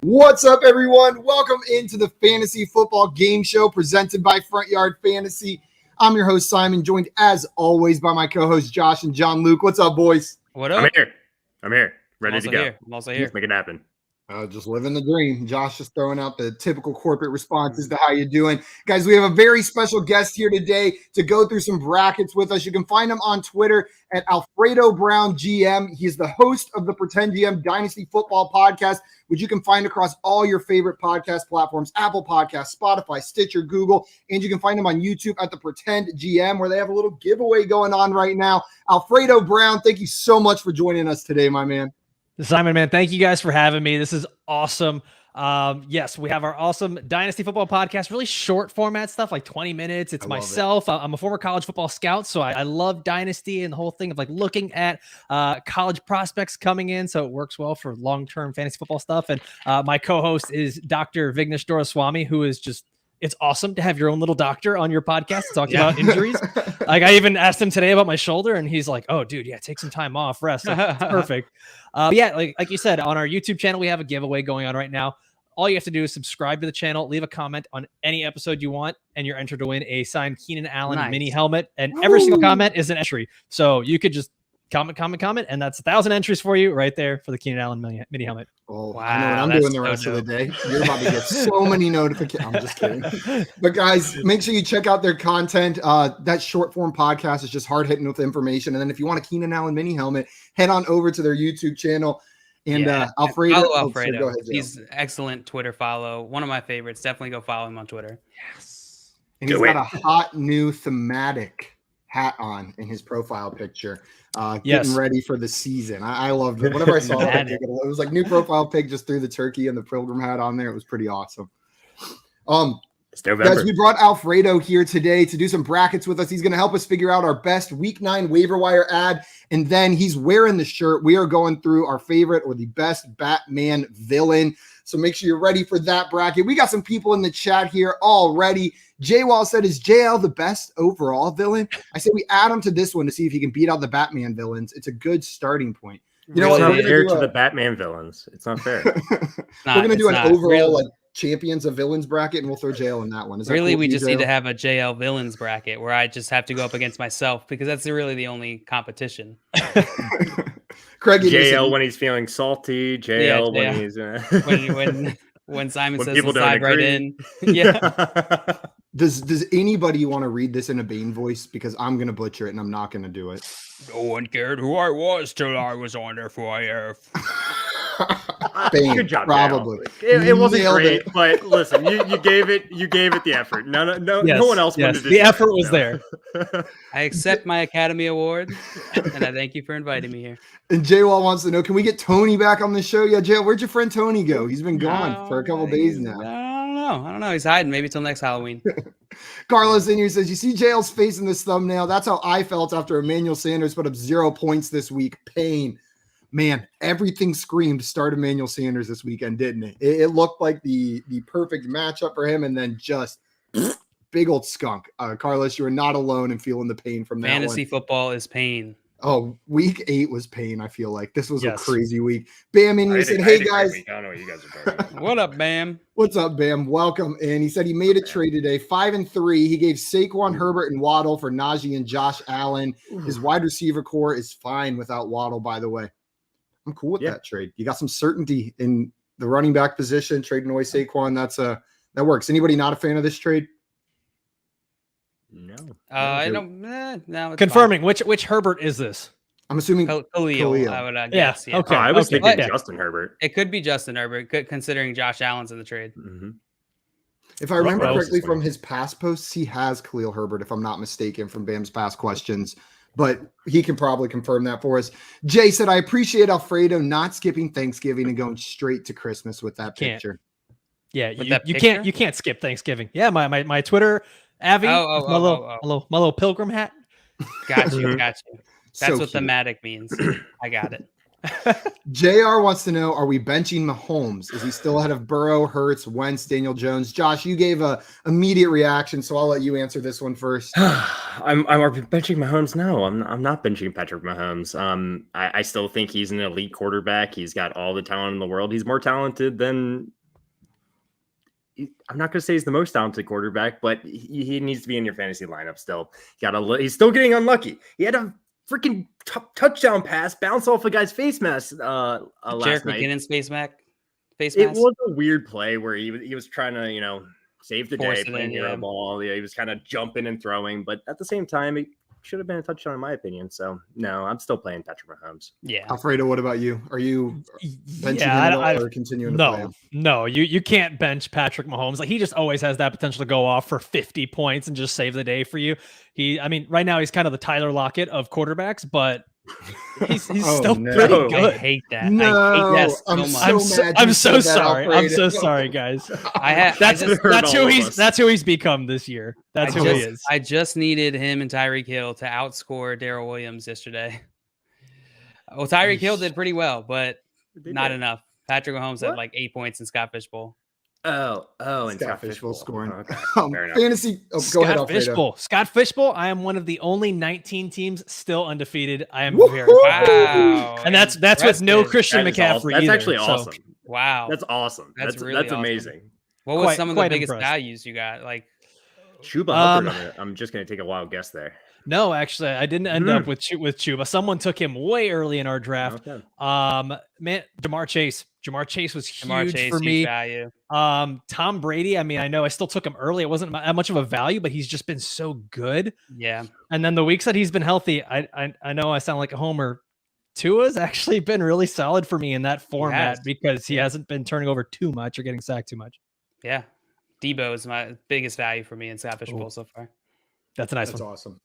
What's up, everyone? Welcome into the Fantasy Football Game Show presented by Front Yard Fantasy. I'm your host, Simon, joined as always by my co-hosts, Josh and John Luke. What's up, boys? What up? I'm here. Ready to go. I'm also here. Let's make it happen. Just living the dream. Josh just throwing out the typical corporate responses to how you doing. Guys, we have a very special guest here today to go through some brackets with us. You can find him on Twitter at Alfredo Brown GM. He's the host of the Pretend GM Dynasty Football Podcast, which you can find across all your favorite podcast platforms, Apple Podcasts, Spotify, Stitcher, Google, and you can find him on YouTube at the Pretend GM, where they have a little giveaway going on right now. Alfredo Brown, thank you so much for joining us today, my man. Simon, man, thank you guys for having me. This is awesome. Yes, we have our awesome Dynasty Football Podcast, really short format stuff, like 20 minutes. It's myself. I'm a former college football scout, so I love Dynasty and the whole thing of like looking at college prospects coming in, so it works well for long-term fantasy football stuff. And my co-host is Dr. Vignesh Doraiswamy, who is just, it's awesome to have your own little doctor on your podcast talking about injuries. Like I even asked him today about my shoulder and he's like, oh dude, yeah, take some time off, rest. It's perfect. Yeah, like you said, on our YouTube channel, we have a giveaway going on right now. All you have to do is subscribe to the channel, leave a comment on any episode you want, and you're entered to win a signed Keenan Allen mini helmet. And every single comment is an entry. So you could just comment, and that's 1,000 entries for you right there for the Keenan Allen mini helmet. Oh, wow, I know what I'm doing the rest of the day. You're about to get so many notifications. I'm just kidding. But guys, make sure you check out their content. That short form podcast is just hard hitting with information. And then if you want a Keenan Allen mini helmet, head on over to their YouTube channel. And Alfredo. Follow Alfredo. Go ahead, he's excellent Twitter follow. One of my favorites. Definitely go follow him on Twitter. Yes. And he's got a hot new thematic hat on in his profile picture. Getting ready for the season. I loved it. Whenever I saw it, it was like new profile pic, just threw the turkey and the pilgrim hat on there. It was pretty awesome. Guys, we brought Alfredo here today to do some brackets with us. He's going to help us figure out our best Week 9 waiver wire ad. And then he's wearing the shirt. We are going through our favorite or the best Batman villain. So make sure you're ready for that bracket. We got some people in the chat here already. Jay Wall said, is JL the best overall villain? I said we add him to this one to see if he can beat out the Batman villains. It's a good starting point. You know what? It's not fair to the Batman villains. It's not fair. We're going to do an overall like champions of villains bracket, and we'll throw JL in that one. Is that really cool we just need to have a JL villains bracket where I just have to go up against myself because that's really the only competition. Craig, JL when he's feeling salty, JL when he's when Simon says to slide right in. Yeah. Does anybody want to read this in a Bane voice? Because I'm going to butcher it and I'm not going to do it. No one cared who I was till I was on FYF. Bane, good job, probably. It wasn't great, but listen, you gave it the effort. No one else wanted to do the effort was there. I accept my Academy Award, and I thank you for inviting me here. And J-Wall wants to know, can we get Tony back on the show? Yeah, Jay, where'd your friend Tony go? He's been gone for a couple days now. I don't know. He's hiding. Maybe till next Halloween. Carlos in here says, you see JL's face in this thumbnail? That's how I felt after Emmanuel Sanders put up 0 points this week. Pain. Man, everything screamed start Emmanuel Sanders this weekend, didn't it? It looked like the perfect matchup for him, and then just big old skunk. Carlos, you are not alone in feeling the pain from that one. Fantasy football is pain. Oh, week 8 was pain, I feel like. This was a crazy week. Bam in here said, hey, guys. I don't know what you guys are talking about. What up, Bam? What's up, Bam? Welcome. And he said he made a trade today, 5-3. He gave Saquon, Herbert, and Waddle for Najee and Josh Allen. His wide receiver core is fine without Waddle, by the way. I'm cool with that trade. You got some certainty in the running back position, trading away Saquon. That works. Anybody not a fan of this trade? No. I don't. No. It's Confirming. Which Herbert is this? I'm assuming Khalil. I would guess. Yeah. Okay. I was okay. thinking Justin Herbert. It could be Justin Herbert, considering Josh Allen's in the trade. Mm-hmm. If I remember correctly from his past posts, he has Khalil Herbert, if I'm not mistaken, from Bam's past questions. But he can probably confirm that for us. Jay said, I appreciate Alfredo not skipping Thanksgiving and going straight to Christmas with that picture. Yeah, you can't skip Thanksgiving. Yeah, my Twitter Avi, my little pilgrim hat. Got you. That's So what thematic means. I got it. JR wants to know, are we benching Mahomes? Is he still ahead of Burrow, Hurts, Wentz, Daniel Jones? Josh, you gave a immediate reaction, so I'll let you answer this one first. I'm benching Mahomes. No, I'm not benching Patrick Mahomes. I still think he's an elite quarterback. He's got all the talent in the world. He's more talented than I'm not going to say he's the most talented quarterback, but he needs to be in your fantasy lineup still. He's still getting unlucky. He had a freaking touchdown pass bounce off a guy's face mask last Jerick night. McKinnon's face mask. It was a weird play where he was trying to, save the day, playing hero ball. Yeah, he was kind of jumping and throwing, but at the same time, it should have been a touchdown in my opinion. So no, I'm still playing Patrick Mahomes. Yeah. Alfredo, what about you? Are you benching him or continuing to play him? No, you can't bench Patrick Mahomes. Like, he just always has that potential to go off for 50 points and just save the day for you. Right now he's kind of the Tyler Lockett of quarterbacks, but he's still pretty good. I hate that. I hate that so much. I'm so sorry. I'm so sorry, guys. That's who he's become this year. That's who he is. I just needed him and Tyreek Hill to outscore Darrell Williams yesterday. Well, Tyreek Hill did pretty well, but not enough. Patrick Mahomes had like 8 points in Scott Fishbowl. And Scott Fishbowl scoring. Okay. Fantasy. Go ahead, Alfredo. Scott Fishbowl. I am one of the only 19 teams still undefeated. I am very wow, and that's with no Christian McCaffrey. That's actually awesome. Wow, that's awesome. That's really amazing. What was some of the biggest values you got? Like Chuba Hubbard. I'm just gonna take a wild guess there. No, actually, I didn't end up with Chuba. Someone took him way early in our draft. Okay. Jamar Chase. Jamar Chase was huge for me. Value. Tom Brady. I mean, I know I still took him early. It wasn't that much of a value, but he's just been so good. Yeah. And then the weeks that he's been healthy, I know I sound like a homer. Tua's actually been really solid for me in that format because he hasn't been turning over too much or getting sacked too much. Yeah. Debo is my biggest value for me in Scott Fishbowl so far. That's a nice one. That's awesome.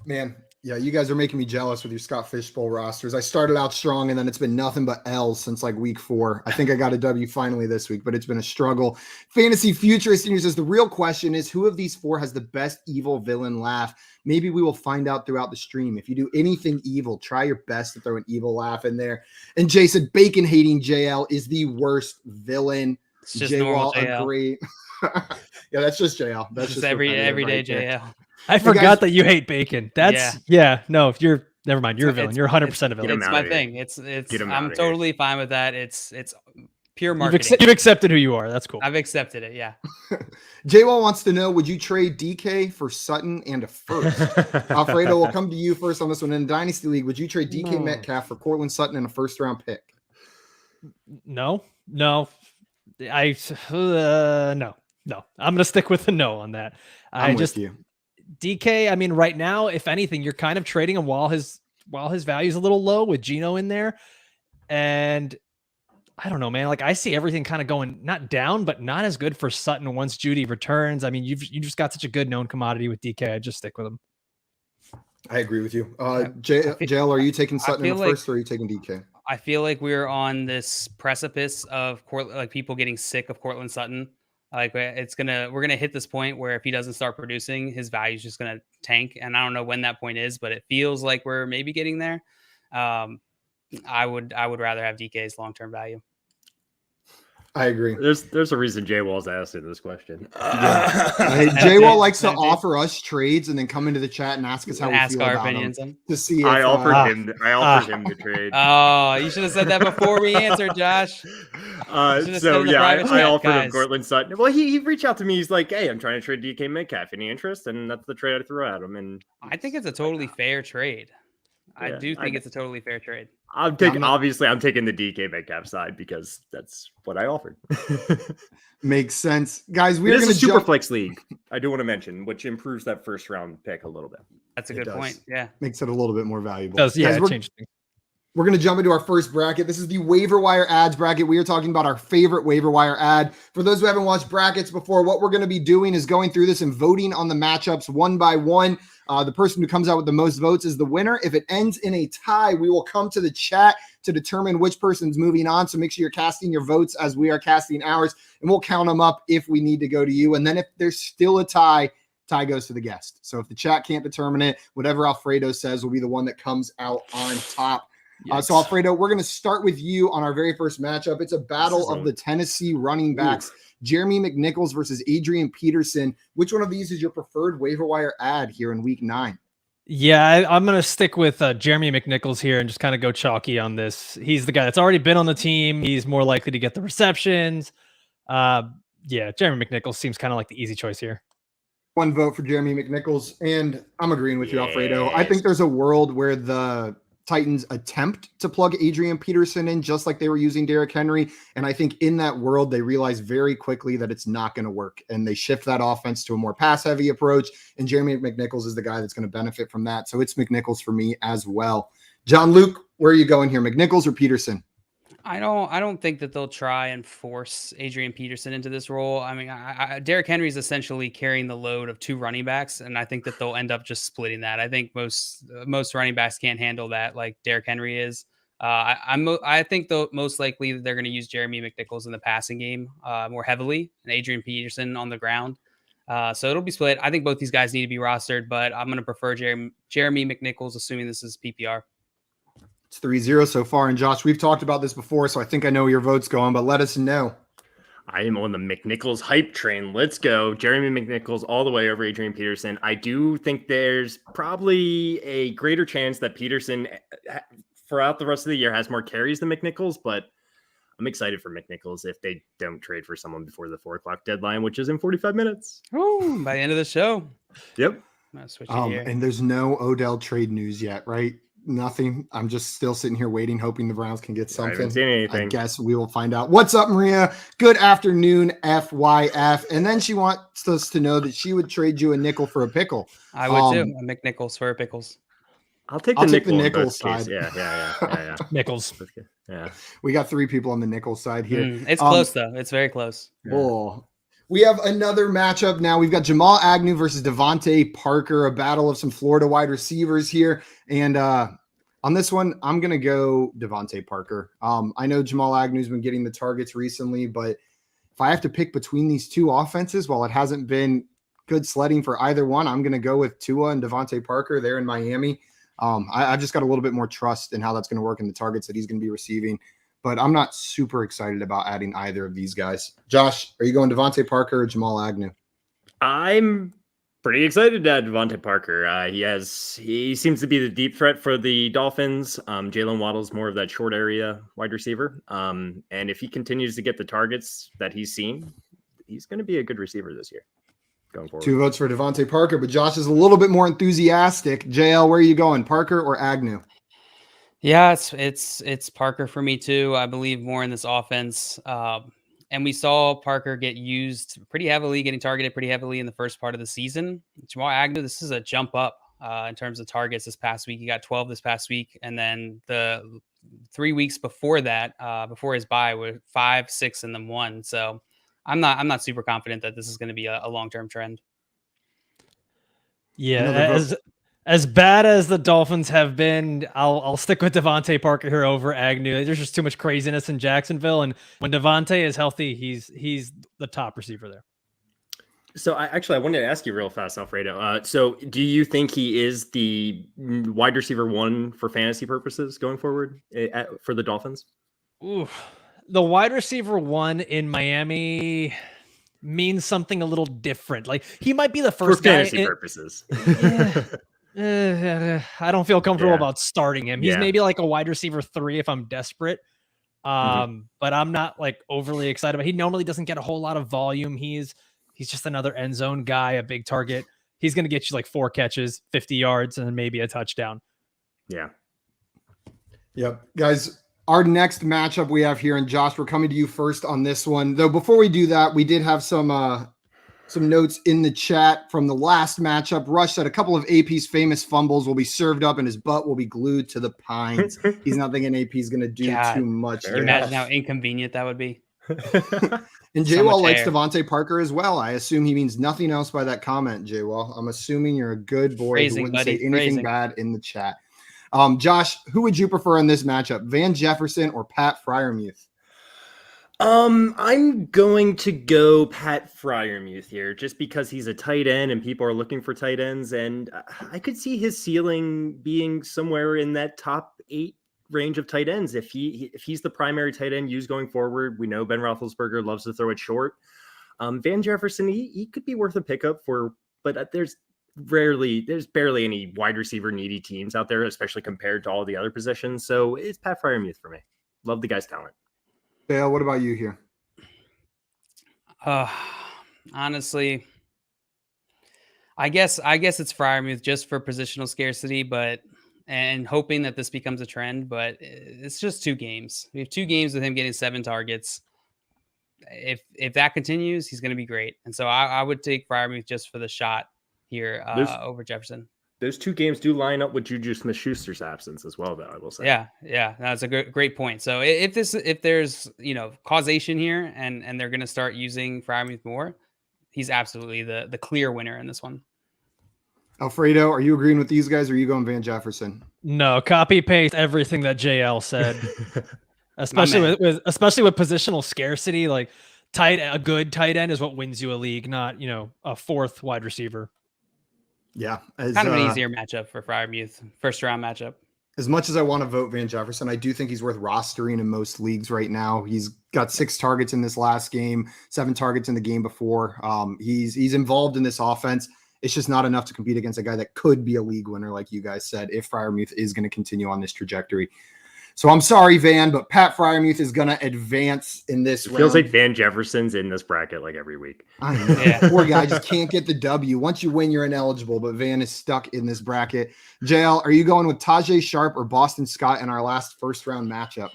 Man, yeah, you guys are making me jealous with your Scott Fishbowl rosters. I started out strong, and then it's been nothing but L's since like week 4. I think I got a W finally this week, but it's been a struggle. Fantasy Futurist Senior says, the real question is, who of these 4 has the best evil villain laugh? Maybe we will find out throughout the stream. If you do anything evil, try your best to throw an evil laugh in there. And Jay said, bacon-hating JL is the worst villain. It's just normal JL. Agree. Yeah, that's just JL. That's just everyday JL. I forgot that you hate bacon. That's no, if you're never mind, you're a villain. You're 100% a villain. It's my thing. It's I'm totally fine with that. It's pure marketing. You've accepted who you are. That's cool. I've accepted it. Yeah. J-Wall wants to know, would you trade DK for Sutton and a first? Alfredo, we'll come to you first on this one. In Dynasty League, would you trade DK Metcalf for Cortland Sutton and a first-round pick? No. No. I'm gonna stick with the no on that. I'm with you. DK, I mean, right now, if anything, you're kind of trading him while his value is a little low with Geno in there. And I don't know, man. Like, I see everything kind of going not down, but not as good for Sutton once Judy returns. I mean, you just got such a good known commodity with DK. I just stick with him. I agree with you. JL, are you taking Sutton in the first, or are you taking DK? I feel like we're on this precipice of people getting sick of Cortland Sutton. Like, we're gonna hit this point where if he doesn't start producing, his value is just gonna tank. And I don't know when that point is, but it feels like we're maybe getting there. I would rather have DK's long-term value. I agree. There's a reason J-Wall's asking this question. J-Wall likes to offer us trades and then come into the chat and ask us how we feel our about opinions them. To see if, I offered him the trade. Oh, you should have said that before we answered, Josh. I offered him Cortland Sutton. Well, he reached out to me. He's like, "Hey, I'm trying to trade DK Metcalf. Any interest?" And that's the trade I threw at him. And I think it's a totally fair trade. I do think it's a totally fair trade. I'm taking the DK Metcalf side because that's what I offered. Makes sense. Guys, we're going to to super flex league. I do want to mention, which improves that first round pick a little bit. That's a good point. Yeah. Makes it a little bit more valuable. Does, yeah, Guys, it changes things. We're going to jump into our first bracket. This is the waiver wire ads bracket. We are talking about our favorite waiver wire ad. For those who haven't watched brackets before, what we're going to be doing is going through this and voting on the matchups one by one. The person who comes out with the most votes is the winner. If it ends in a tie, we will come to the chat to determine which person's moving on. So make sure you're casting your votes as we are casting ours, and we'll count them up if we need to go to you. And then if there's still a tie goes to the guest. So if the chat can't determine it, whatever Alfredo says will be the one that comes out on top. So Alfredo, we're going to start with you on our very first matchup. It's a battle of the Tennessee running backs, Jeremy McNichols versus Adrian Peterson. Which one of these is your preferred waiver wire ad here in week 9? Yeah, I'm going to stick with Jeremy McNichols here and just kind of go chalky on this. He's the guy that's already been on the team. He's more likely to get the receptions. Yeah, Jeremy McNichols seems kind of like the easy choice here. One vote for Jeremy McNichols, and I'm agreeing with you, Alfredo. I think there's a world where the Titans attempt to plug Adrian Peterson in just like they were using Derrick Henry. And I think in that world, they realize very quickly that it's not going to work. And they shift that offense to a more pass-heavy approach. And Jeremy McNichols is the guy that's going to benefit from that. So it's McNichols for me as well. John Luke, where are you going here? McNichols or Peterson? I don't think that they'll try and force Adrian Peterson into this role. I mean, Derrick Henry is essentially carrying the load of 2 running backs, and I think that they'll end up just splitting that. I think most running backs can't handle that like Derrick Henry is. I think though most likely they're going to use Jeremy McNichols in the passing game more heavily, and Adrian Peterson on the ground. So it'll be split. I think both these guys need to be rostered, but I'm going to prefer Jeremy McNichols, assuming this is PPR. It's 3-0 so far. And Josh, we've talked about this before, so I think I know where your vote's going, but let us know. I am on the McNichols hype train. Let's go. Jeremy McNichols all the way over Adrian Peterson. I do think there's probably a greater chance that Peterson throughout the rest of the year has more carries than McNichols, but I'm excited for McNichols if they don't trade for someone before the 4:00 deadline, which is in 45 minutes. Ooh, by the end of the show. Yep. And there's no Odell trade news yet, right? Nothing. I'm just still sitting here waiting, hoping the Browns can get something. I haven't seen anything. I guess we will find out. What's up, Maria? Good afternoon, FYF. And then she wants us to know that she would trade you a nickel for a pickle. I would too. A McNichols for a pickles. I'll take the Nichols side. Yeah. Nichols. Yeah. We got 3 people on the Nichols side here. It's close though. It's very close. Oh. We have another matchup now. We've got Jamal Agnew versus Devontae Parker, a battle of some Florida wide receivers here. And on this one, I'm going to go Devontae Parker. I know Jamal Agnew's been getting the targets recently, but if I have to pick between these 2 offenses, while it hasn't been good sledding for either one, I'm going to go with Tua and Devontae Parker there in Miami. I've just got a little bit more trust in how that's going to work in the targets that he's going to be receiving. But I'm not super excited about adding either of these guys. Josh, are you going Devontae Parker or Jamal Agnew? I'm pretty excited to add Devontae Parker. He seems to be the deep threat for the Dolphins. Jalen Waddle's more of that short area wide receiver. And if he continues to get the targets that he's seen, he's going to be a good receiver this year going forward. 2 votes for Devontae Parker, but Josh is a little bit more enthusiastic. JL, where are you going, Parker or Agnew? Yeah, it's Parker for me too. I believe more in this offense. And we saw Parker get used pretty heavily, getting targeted pretty heavily in the first part of the season. Jamal Agnew, this is a jump up in terms of targets this past week. He got 12 this past week. And then the 3 weeks before that, before his bye, were 5, 6, and then 1. So I'm not super confident that this is going to be a long-term trend. Yeah, as bad as the Dolphins have been, I'll stick with Devontae Parker here over Agnew. There's just too much craziness in Jacksonville, and when Devontae is healthy, he's the top receiver there. So I wanted to ask you real fast, Alfredo. So do you think he is the wide receiver 1 for fantasy purposes going forward for the Dolphins? Ooh, the wide receiver 1 in Miami means something a little different. Like he might be the first for fantasy purposes. I don't feel comfortable about starting him. He's maybe like a wide receiver 3 if I'm desperate. But I'm not like overly excited about. He normally doesn't get a whole lot of volume. He's just another end zone guy, a big target. He's going to get you like 4 catches, 50 yards, and then maybe a touchdown. Yeah. Yep. Guys, our next matchup we have here, and Josh, we're coming to you first on this one. Though before we do that, we did have some notes in the chat from the last matchup. Rush said a couple of AP's famous fumbles will be served up and his butt will be glued to the pines. He's not thinking AP's going to do too much. Can you imagine how inconvenient that would be? And J-Wall likes Devontae Parker as well. I assume he means nothing else by that comment, J-Wall. I'm assuming you're a good boy who wouldn't say anything bad in the chat. Josh, who would you prefer in this matchup, Van Jefferson or Pat Freiermuth? I'm going to go Pat Freiermuth here just because he's a tight end and people are looking for tight ends. And I could see his ceiling being somewhere in that top 8 range of tight ends. If he's the primary tight end used going forward, we know Ben Roethlisberger loves to throw it short. Van Jefferson, he could be worth a pickup but there's barely any wide receiver needy teams out there, especially compared to all the other positions. So it's Pat Freiermuth for me. Love the guy's talent. Dale, what about you here? Honestly, I guess it's Freiermuth just for positional scarcity, and hoping that this becomes a trend, but it's just 2 games. We have 2 games with him getting 7 targets. If that continues, he's going to be great. And so I would take Freiermuth just for the shot here over Jefferson. Those 2 games do line up with Juju Smith-Schuster's absence as well, though, I will say. Yeah, that's a great point. So if there's causation here and they're going to start using Freiermuth more, he's absolutely the clear winner in this one. Alfredo, are you agreeing with these guys or are you going Van Jefferson? No, copy paste everything that JL said. especially with positional scarcity, like a good tight end is what wins you a league, not a 4th wide receiver. Yeah, kind of an easier matchup for Freiermuth, first round matchup. As much as I want to vote Van Jefferson, I do think he's worth rostering in most leagues right now. He's got 6 targets in this last game, 7 targets in the game before. He's involved in this offense. It's just not enough to compete against a guy that could be a league winner, like you guys said, if Freiermuth is going to continue on this trajectory. So I'm sorry, Van, but Pat Freiermuth is going to advance in this round. Feels like Van Jefferson's in this bracket like every week. I know. Yeah. Poor guy just can't get the W. Once you win, you're ineligible, but Van is stuck in this bracket. JL, are you going with Tajay Sharp or Boston Scott in our last first-round matchup?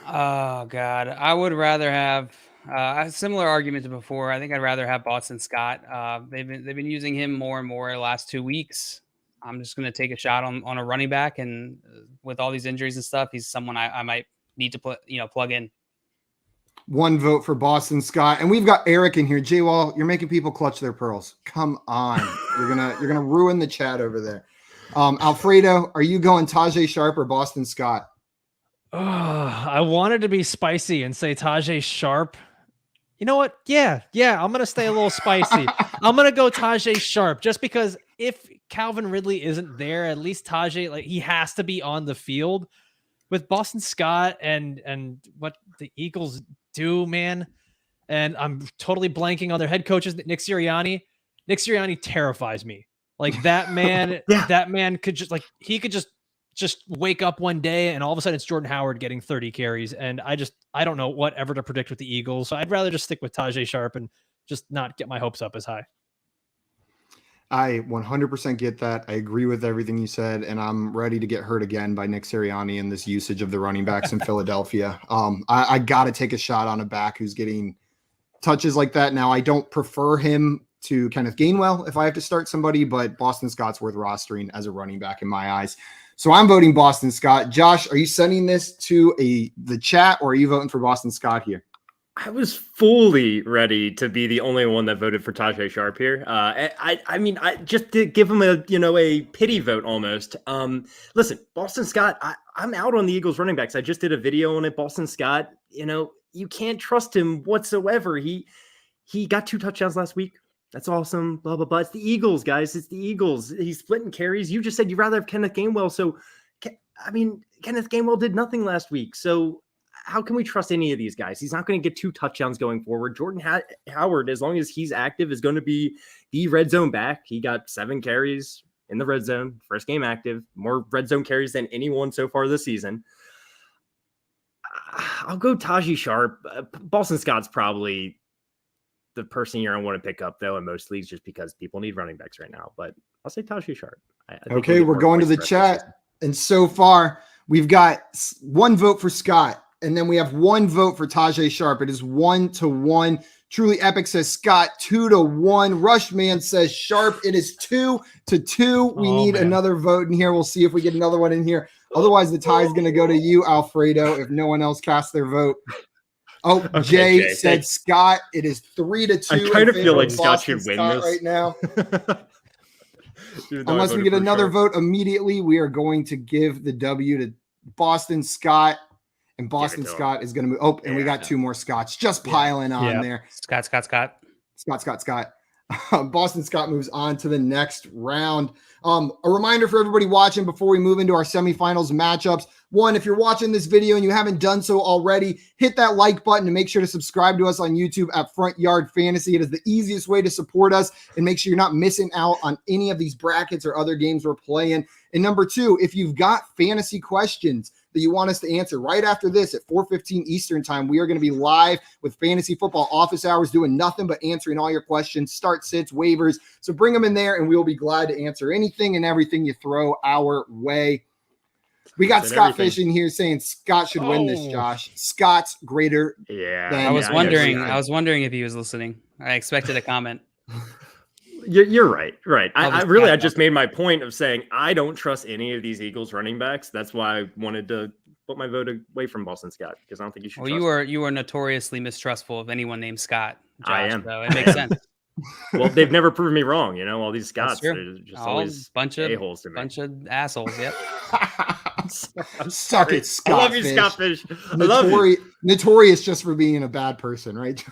Oh, God. I would rather have a similar argument to before. I think I'd rather have Boston Scott. They've been using him more and more the last 2 weeks. I'm just going to take a shot on a running back, and with all these injuries and stuff, he's someone I might need to plug in. 1 vote for Boston Scott, and we've got Eric in here. J-Wall, you're making people clutch their pearls. Come on, you're gonna ruin the chat over there. Alfredo, are you going Tajay Sharp or Boston Scott? Oh, I wanted to be spicy and say Tajay Sharp. You know what? Yeah, I'm gonna stay a little spicy. I'm gonna go Tajay Sharp just because if Calvin Ridley isn't there, at least Tajay, he has to be on the field. With Boston Scott and what the Eagles do, man, and I'm totally blanking on their head coaches. Nick Sirianni terrifies me. Like that man, that man could he could just wake up one day and all of a sudden it's Jordan Howard getting 30 carries. And I don't know whatever to predict with the Eagles. So I'd rather just stick with Tajay Sharp and just not get my hopes up as high. I 100% get that. I agree with everything you said, and I'm ready to get hurt again by Nick Sirianni in this usage of the running backs in Philadelphia. I got to take a shot on a back who's getting touches like that. Now, I don't prefer him to Kenneth Gainwell if I have to start somebody, but Boston Scott's worth rostering as a running back in my eyes. So I'm voting Boston Scott. Josh, are you sending this to the chat, or are you voting for Boston Scott here? I was fully ready to be the only one that voted for Tajay Sharp here. I mean, just to give him a pity vote almost. Listen, Boston Scott, I'm out on the Eagles running backs. I just did a video on it. Boston Scott, you can't trust him whatsoever. He got 2 touchdowns last week. That's awesome. Blah, blah, blah. It's the Eagles, guys. It's the Eagles. He's splitting carries. You just said you'd rather have Kenneth Gainwell. So, Kenneth Gainwell did nothing last week. So, how can we trust any of these guys? He's not going to get 2 touchdowns going forward. Jordan Howard, as long as he's active, is going to be the red zone back. He got 7 carries in the red zone, first game active, more red zone carries than anyone so far this season. I'll go Tajay Sharp. Boston Scott's probably the person you're going to want to pick up, though, in most leagues, just because people need running backs right now. But I'll say Tajay Sharp. Okay, we're going to the chat. And so far, We've got 1 vote for Scott, and then we have 1 vote for Tajay Sharp. It is 1-1. Truly Epic says Scott, 2-1. Rushman says Sharp. It is 2-2. We need another vote in here. We'll see if we get another one in here. Otherwise, the tie is going to go to you, Alfredo, if no one else casts their vote. Oh, okay, Jay said Scott. It is 3-2. I kind of feel like Scott should win this right now. Unless we get another vote immediately, we are going to give the W to Boston Scott. And Boston Scott is going to move. Oh, and we got 2 more Scotts just piling on there. Scott. Boston Scott moves on to the next round. A reminder for everybody watching before we move into our semifinals matchups. 1, if you're watching this video and you haven't done so already, hit that like button and make sure to subscribe to us on YouTube at Front Yard Fantasy. It is the easiest way to support us and make sure you're not missing out on any of these brackets or other games we're playing. And number 2, if you've got fantasy questions that you want us to answer right after this at 4:15 Eastern time, we are going to be live with Fantasy Football Office Hours doing nothing but answering all your questions, start sits, waivers. So bring them in there and we'll be glad to answer anything and everything you throw our way. We got Scott Fish in here saying Scott should win this, Josh. Scott's greater than I was wondering if he was listening. I expected a comment. You're right. I just made my point of saying I don't trust any of these Eagles running backs. That's why I wanted to put my vote away from Boston Scott, because I don't think you should. Well, you are notoriously mistrustful of anyone named Scott. Josh, I am. So it makes sense. Well, they've never proven me wrong. All these Scotts are just always bunch of a-holes to me. Bunch of assholes. Yep. I'm stuck at Scott. I love you, Scott Fish. I love you. Notorious just for being a bad person, right?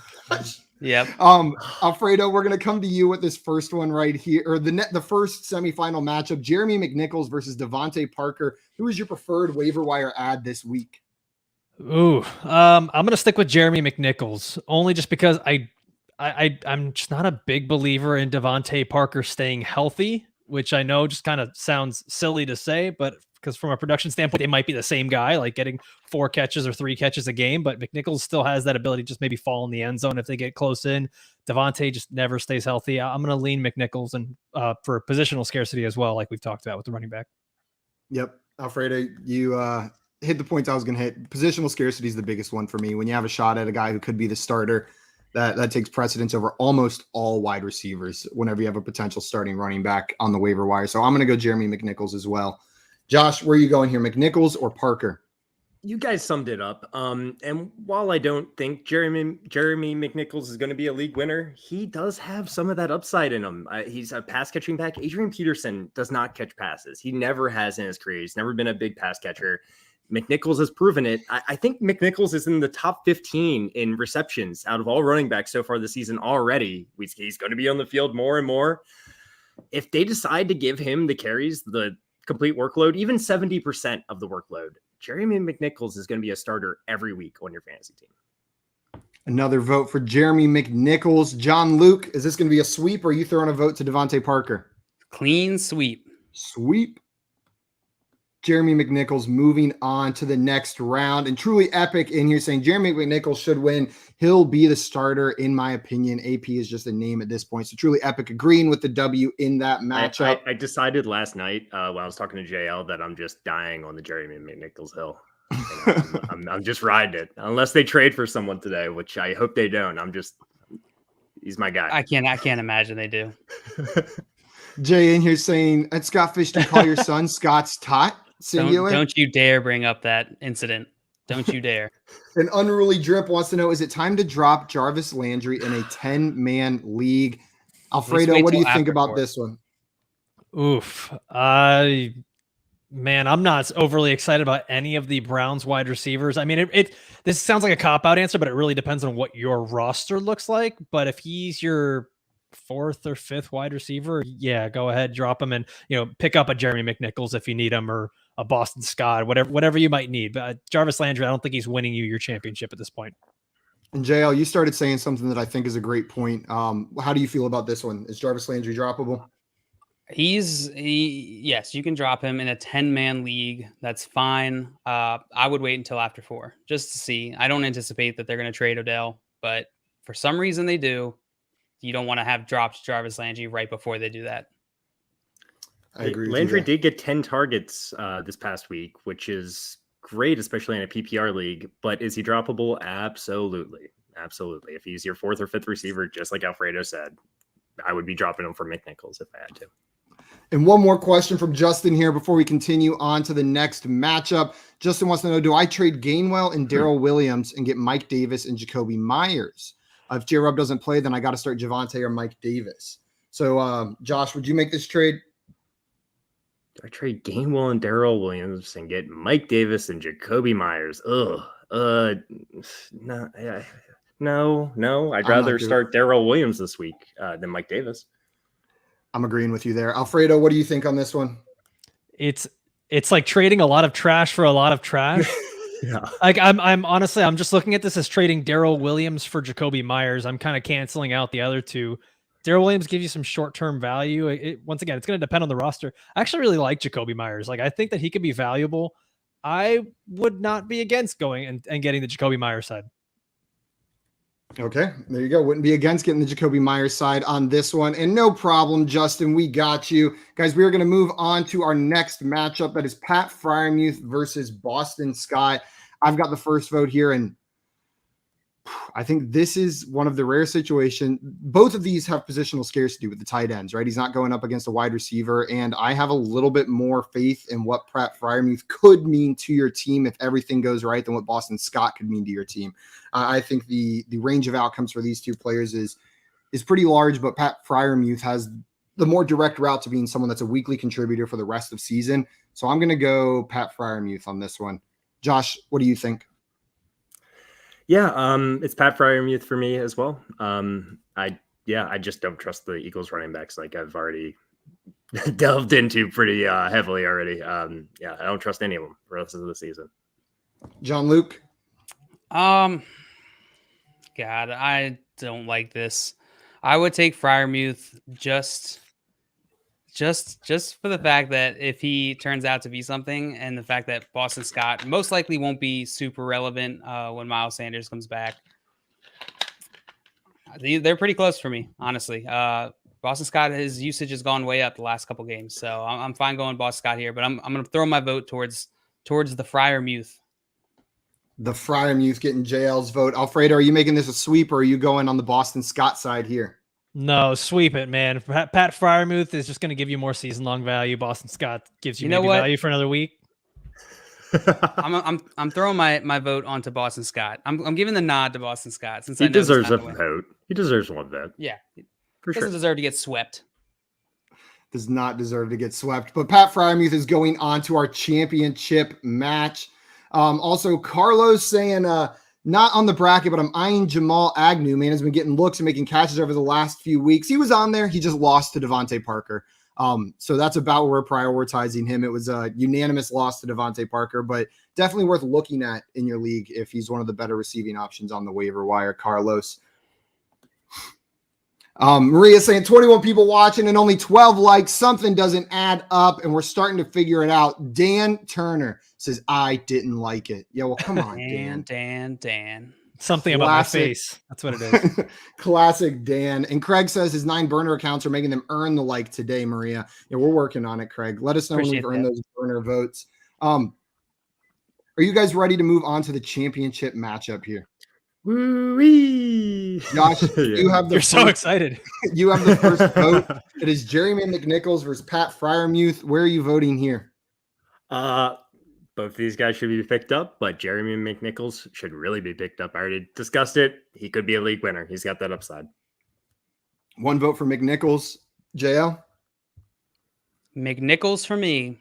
Yep. Alfredo, we're gonna come to you with this first one right here, or the first semifinal matchup: Jeremy McNichols versus Devontae Parker. Who is your preferred waiver wire ad this week? Ooh, I'm gonna stick with Jeremy McNichols only just because I'm just not a big believer in Devontae Parker staying healthy, which I know just kind of sounds silly to say, but because from a production standpoint, they might be the same guy, like getting 4 catches or 3 catches a game, but McNichols still has that ability to just maybe fall in the end zone if they get close in. Devontae just never stays healthy. I'm going to lean McNichols and for positional scarcity as well, like we've talked about with the running back. Yep. Alfredo, you hit the points I was going to hit. Positional scarcity is the biggest one for me. When you have a shot at a guy who could be the starter, that takes precedence over almost all wide receivers whenever you have a potential starting running back on the waiver wire. So I'm going to go Jeremy McNichols as well. Josh, where are you going here, McNichols or Parker? You guys summed it up. And while I don't think Jeremy McNichols is going to be a league winner, he does have some of that upside in him. He's a pass catching back. Adrian Peterson does not catch passes. He never has in his career. He's never been a big pass catcher. McNichols has proven it. I think McNichols is in the top 15 in receptions out of all running backs so far this season already. He's going to be on the field more and more. If they decide to give him the carries, the complete workload, even 70% of the workload, Jeremy McNichols is going to be a starter every week on your fantasy team. Another vote for Jeremy McNichols. John Luke, is this going to be a sweep or are you throwing a vote to Devontae Parker? Clean sweep. Sweep. Jeremy McNichols moving on to the next round. And Truly Epic in here saying Jeremy McNichols should win. He'll be the starter, in my opinion. AP is just a name at this point. So Truly Epic agreeing with the W in that matchup. I decided last night when I was talking to JL that I'm just dying on the Jeremy McNichols hill. I'm just riding it. Unless they trade for someone today, which I hope they don't. He's my guy. I can't imagine they do. Jay in here saying, at Scott Fish, do you call your son Scott's Tot? Singular? Don't you dare bring up that incident. Don't you dare. An Unruly Drip wants to know, is it time to drop Jarvis Landry in a 10-man league? Alfredo, what do you think about this one? Oof. Man, I'm not overly excited about any of the Browns wide receivers. I mean, this sounds like a cop-out answer, but it really depends on what your roster looks like. But if he's your 4th or 5th wide receiver, yeah, go ahead, drop him and pick up a Jeremy McNichols if you need him, or a Boston Scott, whatever you might need. But Jarvis Landry, I don't think he's winning you your championship at this point. And JL, you started saying something that I think is a great point. How do you feel about this one? Is Jarvis Landry droppable? Yes, you can drop him in a 10-man league. That's fine. I would wait until after 4 just to see. I don't anticipate that they're going to trade Odell, but for some reason they do. You don't want to have dropped Jarvis Landry right before they do that. I agree with Landry you did get 10 targets this past week, which is great, especially in a PPR league. But is he droppable? Absolutely. Absolutely. If he's your 4th or 5th receiver, just like Alfredo said, I would be dropping him for McNichols if I had to. And one more question from Justin here before we continue on to the next matchup. Justin wants to know, do I trade Gainwell and Darrell Williams and get Mike Davis and Jacoby Myers? If J-Rob doesn't play, then I got to start Javonte or Mike Davis. So, Josh, would you make this trade? Do I trade Gainwell and Darrell Williams and get Mike Davis and Jacoby Myers? No. I'd rather start Darrell Williams this week than Mike Davis. I'm agreeing with you there. Alfredo, what do you think on this one? It's like trading a lot of trash for a lot of trash. Yeah. Like I'm honestly, I'm just looking at this as trading Darrell Williams for Jacoby Myers. I'm kind of canceling out the other two. Darrell Williams gives you some short-term value. Once again, it's going to depend on the roster. I actually really like Jacoby Myers. Like, I think that he could be valuable. I would not be against going and getting the Jacoby Myers side. Okay, there you go. Wouldn't be against getting the Jacoby Myers side on this one. And no problem, Justin. We got you. Guys, we are going to move on to our next matchup. That is Pat Freiermuth versus Boston Scott. I've got the first vote here, and I think this is one of the rare situations. Both of these have positional scarcity with the tight ends, right? He's not going up against a wide receiver, and I have a little bit more faith in what Pat Freiermuth could mean to your team if everything goes right than what Boston Scott could mean to your team. I think the range of outcomes for these two players is pretty large, but Pat Freiermuth has the more direct route to being someone that's a weekly contributor for the rest of season. So I'm going to go Pat Freiermuth on this one. Josh, what do you think? Yeah, it's Pat Freiermuth for me as well. I just don't trust the Eagles running backs like I've already delved into pretty heavily already. I don't trust any of them for the rest of the season. John Luke? God, I don't like this. I would take Freiermuth just for the fact that if he turns out to be something, and the fact that Boston Scott most likely won't be super relevant when Miles Sanders comes back. They're pretty close for me, honestly. Boston Scott, his usage has gone way up the last couple games, so I'm fine going Boston Scott here. But I'm going to throw my vote towards the Freiermuth. The Freiermuth getting JL's vote. Alfredo, are you making this a sweep, or are you going on the Boston Scott side here? No, sweep it, man. Pat Freiermuth is just going to give you more season-long value. Boston Scott gives you maybe value for another week. I'm throwing my vote onto Boston Scott. I'm giving the nod to Boston Scott since he deserves a vote. He deserves one vote. Yeah, for doesn't deserve to get swept. Does not deserve to get swept. But Pat Freiermuth is going on to our championship match. Also, Carlos saying not on the bracket, but I'm eyeing Jamal Agnew. Man has been getting looks and making catches over the last few weeks. He was on there. He just lost to Devontae Parker. So that's about where we're prioritizing him. It was a unanimous loss to Devontae Parker, but definitely worth looking at in your league if he's one of the better receiving options on the waiver wire, Carlos. Maria saying 21 people watching and only 12 likes. Something doesn't add up, and we're starting to figure it out. Dan Turner says, I didn't like it. Yeah, well, come on, Dan. Something about my face. That's what it is. Classic Dan. And Craig says his 9 burner accounts are making them earn the like today, Maria. Yeah, we're working on it, Craig. Let us know when we've earned those burner votes. Are you guys ready to move on to the championship matchup here? Woo-wee. Josh, you have the so excited. You have the first vote. It is Jeremy McNichols versus Pat Freiermuth. Where are you voting here? Both of these guys should be picked up, but Jeremy McNichols should really be picked up. I already discussed it. He could be a league winner. He's got that upside. 1 vote for McNichols. JL? McNichols for me.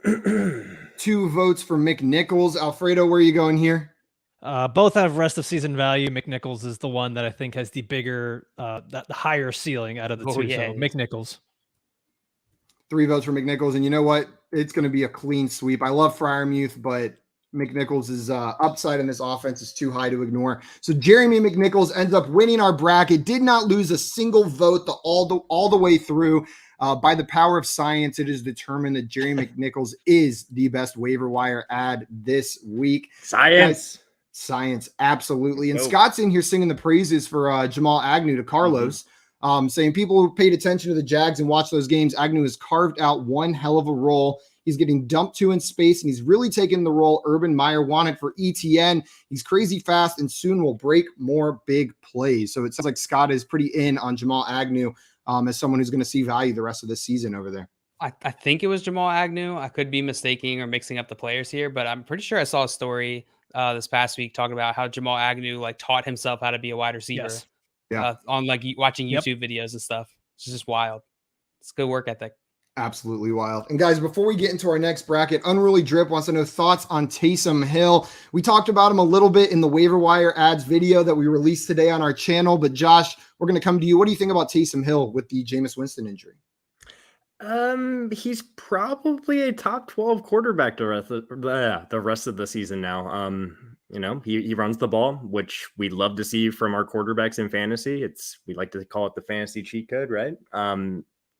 2 votes for McNichols. Alfredo, where are you going here? Both have rest of season value. McNichols is the one that I think has the bigger, the higher ceiling out of the two. Yeah, so McNichols. 3 votes for McNichols. And you know what? It's going to be a clean sweep. I love Freiermuth, but McNichols' upside in this offense is too high to ignore. So Jeremy McNichols ends up winning our bracket. Did not lose a single vote all the way through. By the power of science, it is determined that Jeremy McNichols is the best waiver wire ad this week. Science. Science, absolutely. And Scott's in here singing the praises for Jamal Agnew to Carlos. saying people who paid attention to the Jags and watched those games, Agnew has carved out one hell of a role. He's getting dumped to in space, and he's really taken the role Urban Meyer wanted for ETN. He's crazy fast and soon will break more big plays. So it sounds like Scott is pretty in on Jamal Agnew as someone who's going to see value the rest of the season over there. I think it was Jamal Agnew. I could be mistaking or mixing up the players here, but I'm pretty sure I saw a story this past week talking about how Jamal Agnew taught himself how to be a wide receiver. Yes. Yeah. On watching YouTube videos and stuff. It's just wild. It's good work ethic. Absolutely wild. And guys, before we get into our next bracket, Unruly Drip wants to know thoughts on Taysom Hill. We talked about him a little bit in the waiver wire ads video that we released today on our channel, but Josh, we're going to come to you. What do you think about Taysom Hill with the Jameis Winston injury? He's probably a top 12 quarterback the rest of the season now. He runs the ball, which we love to see from our quarterbacks in fantasy. We like to call it the fantasy cheat code, right?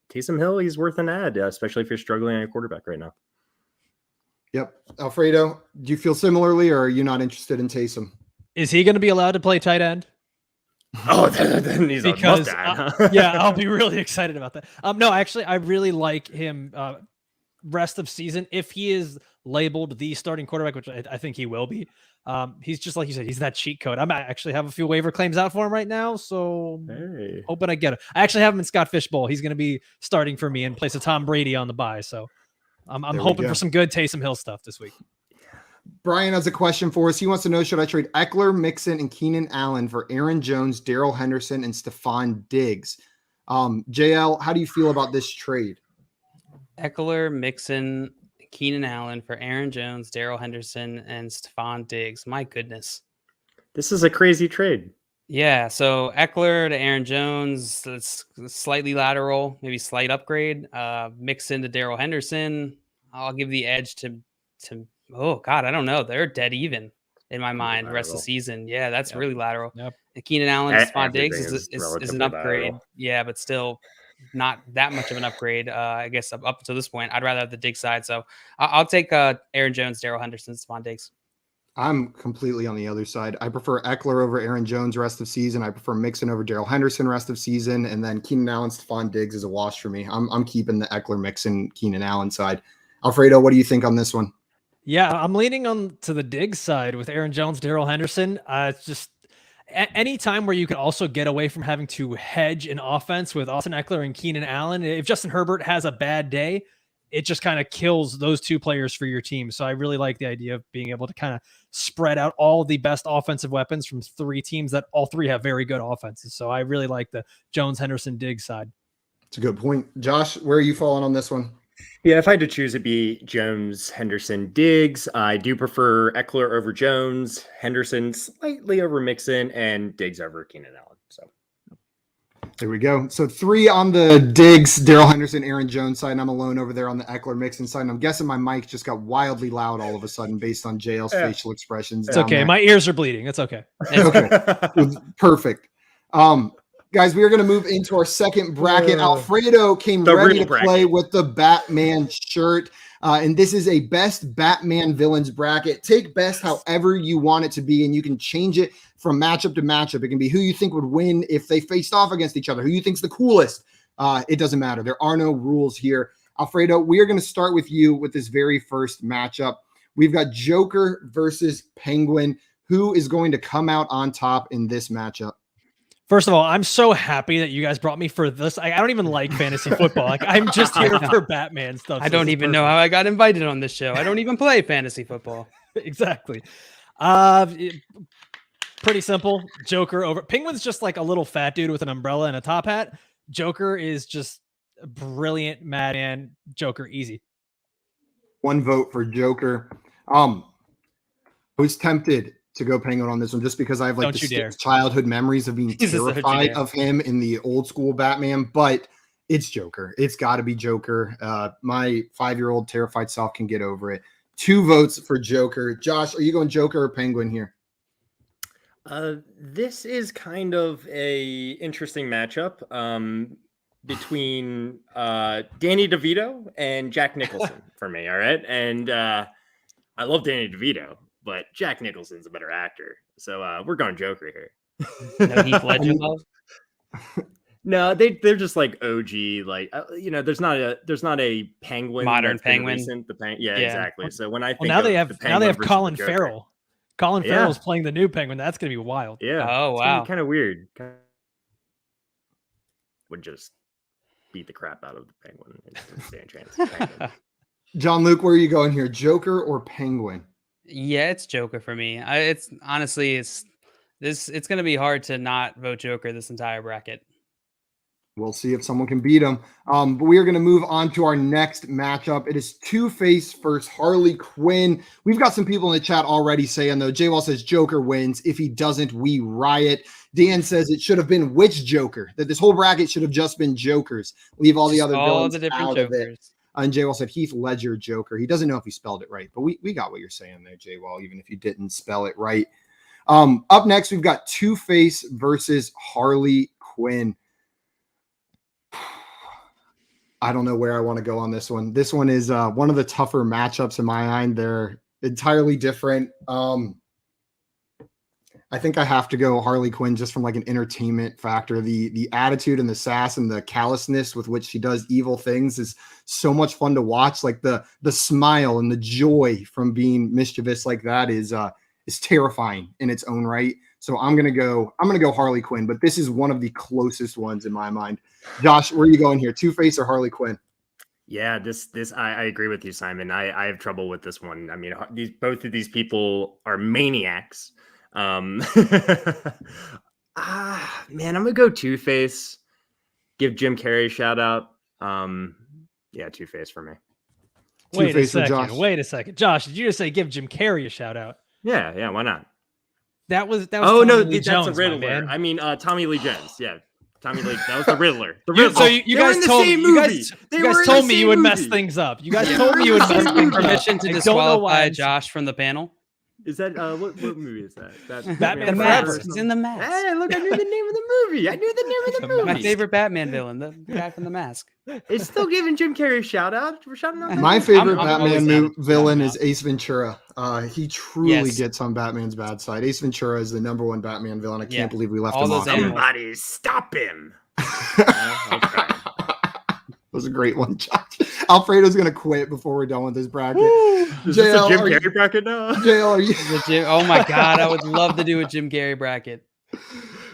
Taysom Hill, he's worth an ad, especially if you're struggling at a quarterback right now. Yep. Alfredo, do you feel similarly, or are you not interested in Taysom? Is he going to be allowed to play tight end? Oh, then he's because a yeah, I'll be really excited about that. No, actually, I really like him rest of season. If he is labeled the starting quarterback, which I think he will be, he's just like you said, he's that cheat code. I actually have a few waiver claims out for him right now, so hoping I get it. I actually have him in Scott Fishbowl. He's going to be starting for me in place of Tom Brady on the bye, so I'm hoping for some good Taysom Hill stuff this week. Brian has a question for us. He wants to know, should I trade Eckler, Mixon, and Keenan Allen for Aaron Jones, Darrell Henderson, and Stephon Diggs? JL, how do you feel about this trade? Eckler, Mixon, Keenan Allen for Aaron Jones, Darrell Henderson, and Stephon Diggs. My goodness. This is a crazy trade. Yeah, so Eckler to Aaron Jones, that's slightly lateral, maybe slight upgrade. Mixon to Darrell Henderson. I'll give the edge to oh God, I don't know. They're dead even in my mind the rest of the season. Yeah, that's really lateral. Yep. And Keenan Allen, Stephon Diggs is an upgrade. Lateral. Yeah, but still not that much of an upgrade. I guess up to this point, I'd rather have the Diggs side. So I'll take Aaron Jones, Darrell Henderson, Stephon Diggs. I'm completely on the other side. I prefer Eckler over Aaron Jones rest of season. I prefer Mixon over Darrell Henderson rest of season. And then Keenan Allen, Stephon Diggs is a wash for me. I'm keeping the Eckler, Mixon, Keenan Allen side. Alfredo, what do you think on this one? Yeah, I'm leaning on to the Diggs side with Aaron Jones, Darrell Henderson. It's just any time where you can also get away from having to hedge an offense with Austin Eckler and Keenan Allen. If Justin Herbert has a bad day, it just kind of kills those two players for your team. So I really like the idea of being able to kind of spread out all the best offensive weapons from three teams that all three have very good offenses. So I really like the Jones, Henderson, Diggs side. It's a good point. Josh, where are you falling on this one? Yeah, if I had to choose, it'd be Jones, Henderson, Diggs. I do prefer Eckler over Jones, Henderson slightly over Mixon, and Diggs over Keenan Allen. So there we go. So 3 on the Diggs, Darrell Henderson, Aaron Jones side, and I'm alone over there on the Eckler, Mixon side. And I'm guessing my mic just got wildly loud all of a sudden based on JL's facial expressions. It's okay. My ears are bleeding. It's okay. Okay. Perfect. Guys, we are going to move into our second bracket. Alfredo came ready to play with the Batman shirt. And this is a best Batman villains bracket. Take best however you want it to be, and you can change it from matchup to matchup. It can be who you think would win if they faced off against each other, who you think's the coolest. It doesn't matter. There are no rules here. Alfredo, we are going to start with you with this very first matchup. We've got Joker versus Penguin. Who is going to come out on top in this matchup? First of all, I'm so happy that you guys brought me for this. I don't even like fantasy football. Like, I'm just here for Batman stuff. I don't even know how I got invited on this show. I don't even play fantasy football. Exactly. Pretty simple. Joker over Penguin's just like a little fat dude with an umbrella and a top hat. Joker is just a brilliant madman. Joker easy. 1 vote for Joker. I was tempted to go Penguin on this one just because I have like distinct childhood memories of being terrified of him in the old school Batman, but it's Joker. It's got to be Joker. My 5-year-old terrified self can get over it. 2 votes for Joker. Josh, are you going Joker or Penguin here? This is kind of a interesting matchup between Danny DeVito and Jack Nicholson for me. All right. And I love Danny DeVito, but Jack Nicholson's a better actor. So we're going Joker here. No Heath Ledger love? No, they're just like OG, like there's not a penguin, modern penguin. Recent, yeah, exactly. So when I think now of they have the penguin now they have versus Colin the Joker, Farrell. Colin Farrell's playing the new penguin. That's gonna be wild. Yeah. Oh wow. Kind of weird. Would just beat the crap out of the penguin. Stand chance. John Luke, where are you going here? Joker or Penguin? Yeah, it's Joker for me. It's honestly, it's going to be hard to not vote Joker this entire bracket. We'll see if someone can beat him. But we are going to move on to our next matchup. It is Two-Face versus Harley Quinn. We've got some people in the chat already saying, though, J-Wall says Joker wins. If he doesn't, we riot. Dan says it should have been which Joker? That this whole bracket should have just been Jokers. Leave all the other villains out of it. And J-Wall said Heath Ledger Joker. He doesn't know if he spelled it right, but we got what you're saying there, J-Wall, even if you didn't spell it right. Up next, we've got Two-Face versus Harley Quinn. I don't know where I want to go on this one. This one is one of the tougher matchups in my mind. They're entirely different. I think I have to go Harley Quinn just from like an entertainment factor. The attitude and the sass and the callousness with which she does evil things is so much fun to watch. Like the smile and the joy from being mischievous like that is terrifying in its own right. So I'm gonna go Harley Quinn, but this is one of the closest ones in my mind. Josh, where are you going here? Two-Face or Harley Quinn? Yeah, I agree with you, Simon. I have trouble with this one. I mean, both of these people are maniacs. Man, I'm gonna go Two-Face. Give Jim Carrey a shout out. Yeah, Two-Face for me. Wait a second. Josh, did you just say give Jim Carrey a shout out? Yeah, why not? That was oh Tommy no, Lee that's Jones, a Riddler. I mean Tommy Lee Jones. Yeah. Tommy Lee, that was the Riddler. So you guys told me you would mess things up. You guys told me you would mess things up. Permission to disqualify Josh from the panel. Is that what movie is that? Batman Forever. He's in The Mask. Hey, look, I knew the name of the movie. My favorite Batman villain, the guy from The Mask. It's still giving Jim Carrey a shout out. We're shouting out. My favorite Batman villain is Ace Ventura. He truly gets on Batman's bad side. Ace Ventura is the #1 Batman villain. I can't believe we left him off. Somebody stop him. That was a great one, Josh. Alfredo's gonna quit before we're done with this bracket. Is this a Jim Carrey bracket now? JL, are you? Oh my god, I would love to do a Jim Carrey bracket.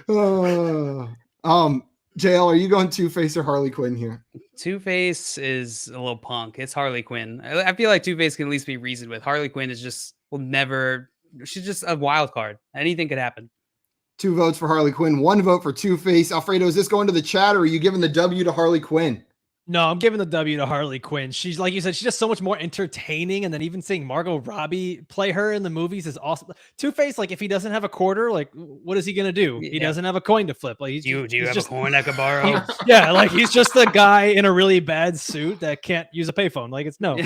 JL, are you going Two-Face or Harley Quinn here? Two-Face is a little punk. It's Harley Quinn. I feel like Two-Face can at least be reasoned with. Harley Quinn is she's just a wild card. Anything could happen. 2 votes for Harley Quinn, 1 vote for Two-Face. Alfredo, is this going to the chat or are you giving the W to Harley Quinn? No, I'm giving the W to Harley Quinn. She's, like you said, she's just so much more entertaining. And then even seeing Margot Robbie play her in the movies is awesome. Two-Face, like if he doesn't have a quarter, like what is he going to do? He doesn't have a coin to flip. Like, do you have a coin I could borrow? Like he's just a guy in a really bad suit that can't use a payphone. Like it's no.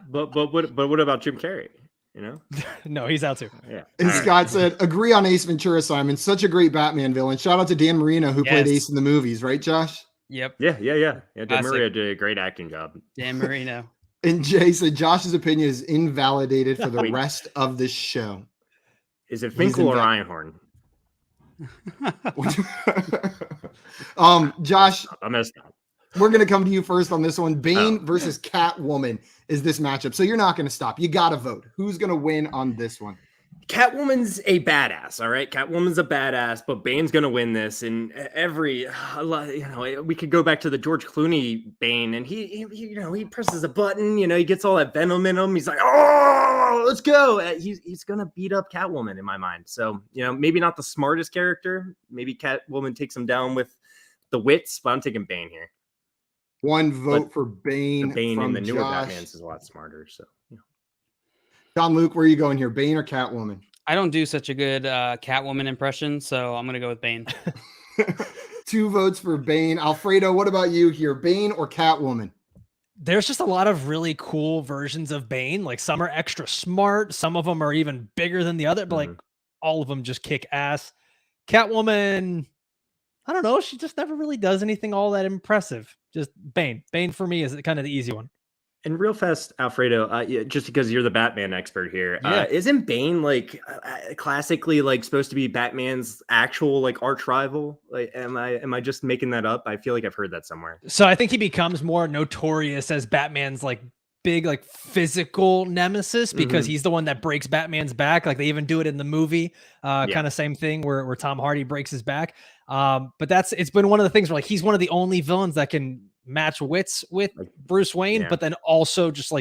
But what about Jim Carrey? You know? No, he's out too. Yeah. And Scott said, agree on Ace Ventura, Simon. Such a great Batman villain. Shout out to Dan Marino who played Ace in the movies, right, Josh? Yep. Yeah. Dan Marino did a great acting job. Dan Marino. And Jay said Josh's opinion is invalidated for the rest of the show. Is it Finkel or Einhorn? Josh, I'm gonna stop. We're gonna come to you first on this one. Bane versus Catwoman is this matchup. So you're not gonna stop. You gotta vote. Who's gonna win on this one? Catwoman's a badass, all right? Catwoman's a badass, but Bane's going to win this. And we could go back to the George Clooney Bane, and he presses a button, he gets all that venom in him. He's like, oh, let's go. He's going to beat up Catwoman in my mind. So, maybe not the smartest character. Maybe Catwoman takes him down with the wits, but I'm taking Bane here. 1 vote for Bane. Bane from in the newer Josh. Batman's is a lot smarter, so, John Luke, where are you going here? Bane or Catwoman? I don't do such a good Catwoman impression, so I'm going to go with Bane. 2 votes for Bane. Alfredo, what about you here? Bane or Catwoman? There's just a lot of really cool versions of Bane. Like some are extra smart. Some of them are even bigger than the other, but like all of them just kick ass. Catwoman, I don't know. She just never really does anything all that impressive. Just Bane. Bane for me is kind of the easy one. And real fast, Alfredo, just because you're the Batman expert here, Yeah. isn't Bane like classically like supposed to be Batman's actual like arch rival? Like, am I just making that up? I feel like I've heard that somewhere. So I think he becomes more notorious as Batman's like big like physical nemesis because he's the one that breaks Batman's back. Like they even do it in the movie, kind of same thing where Tom Hardy breaks his back. But it's been one of the things where like he's one of the only villains that can match wits with Like, Bruce Wayne, but then also just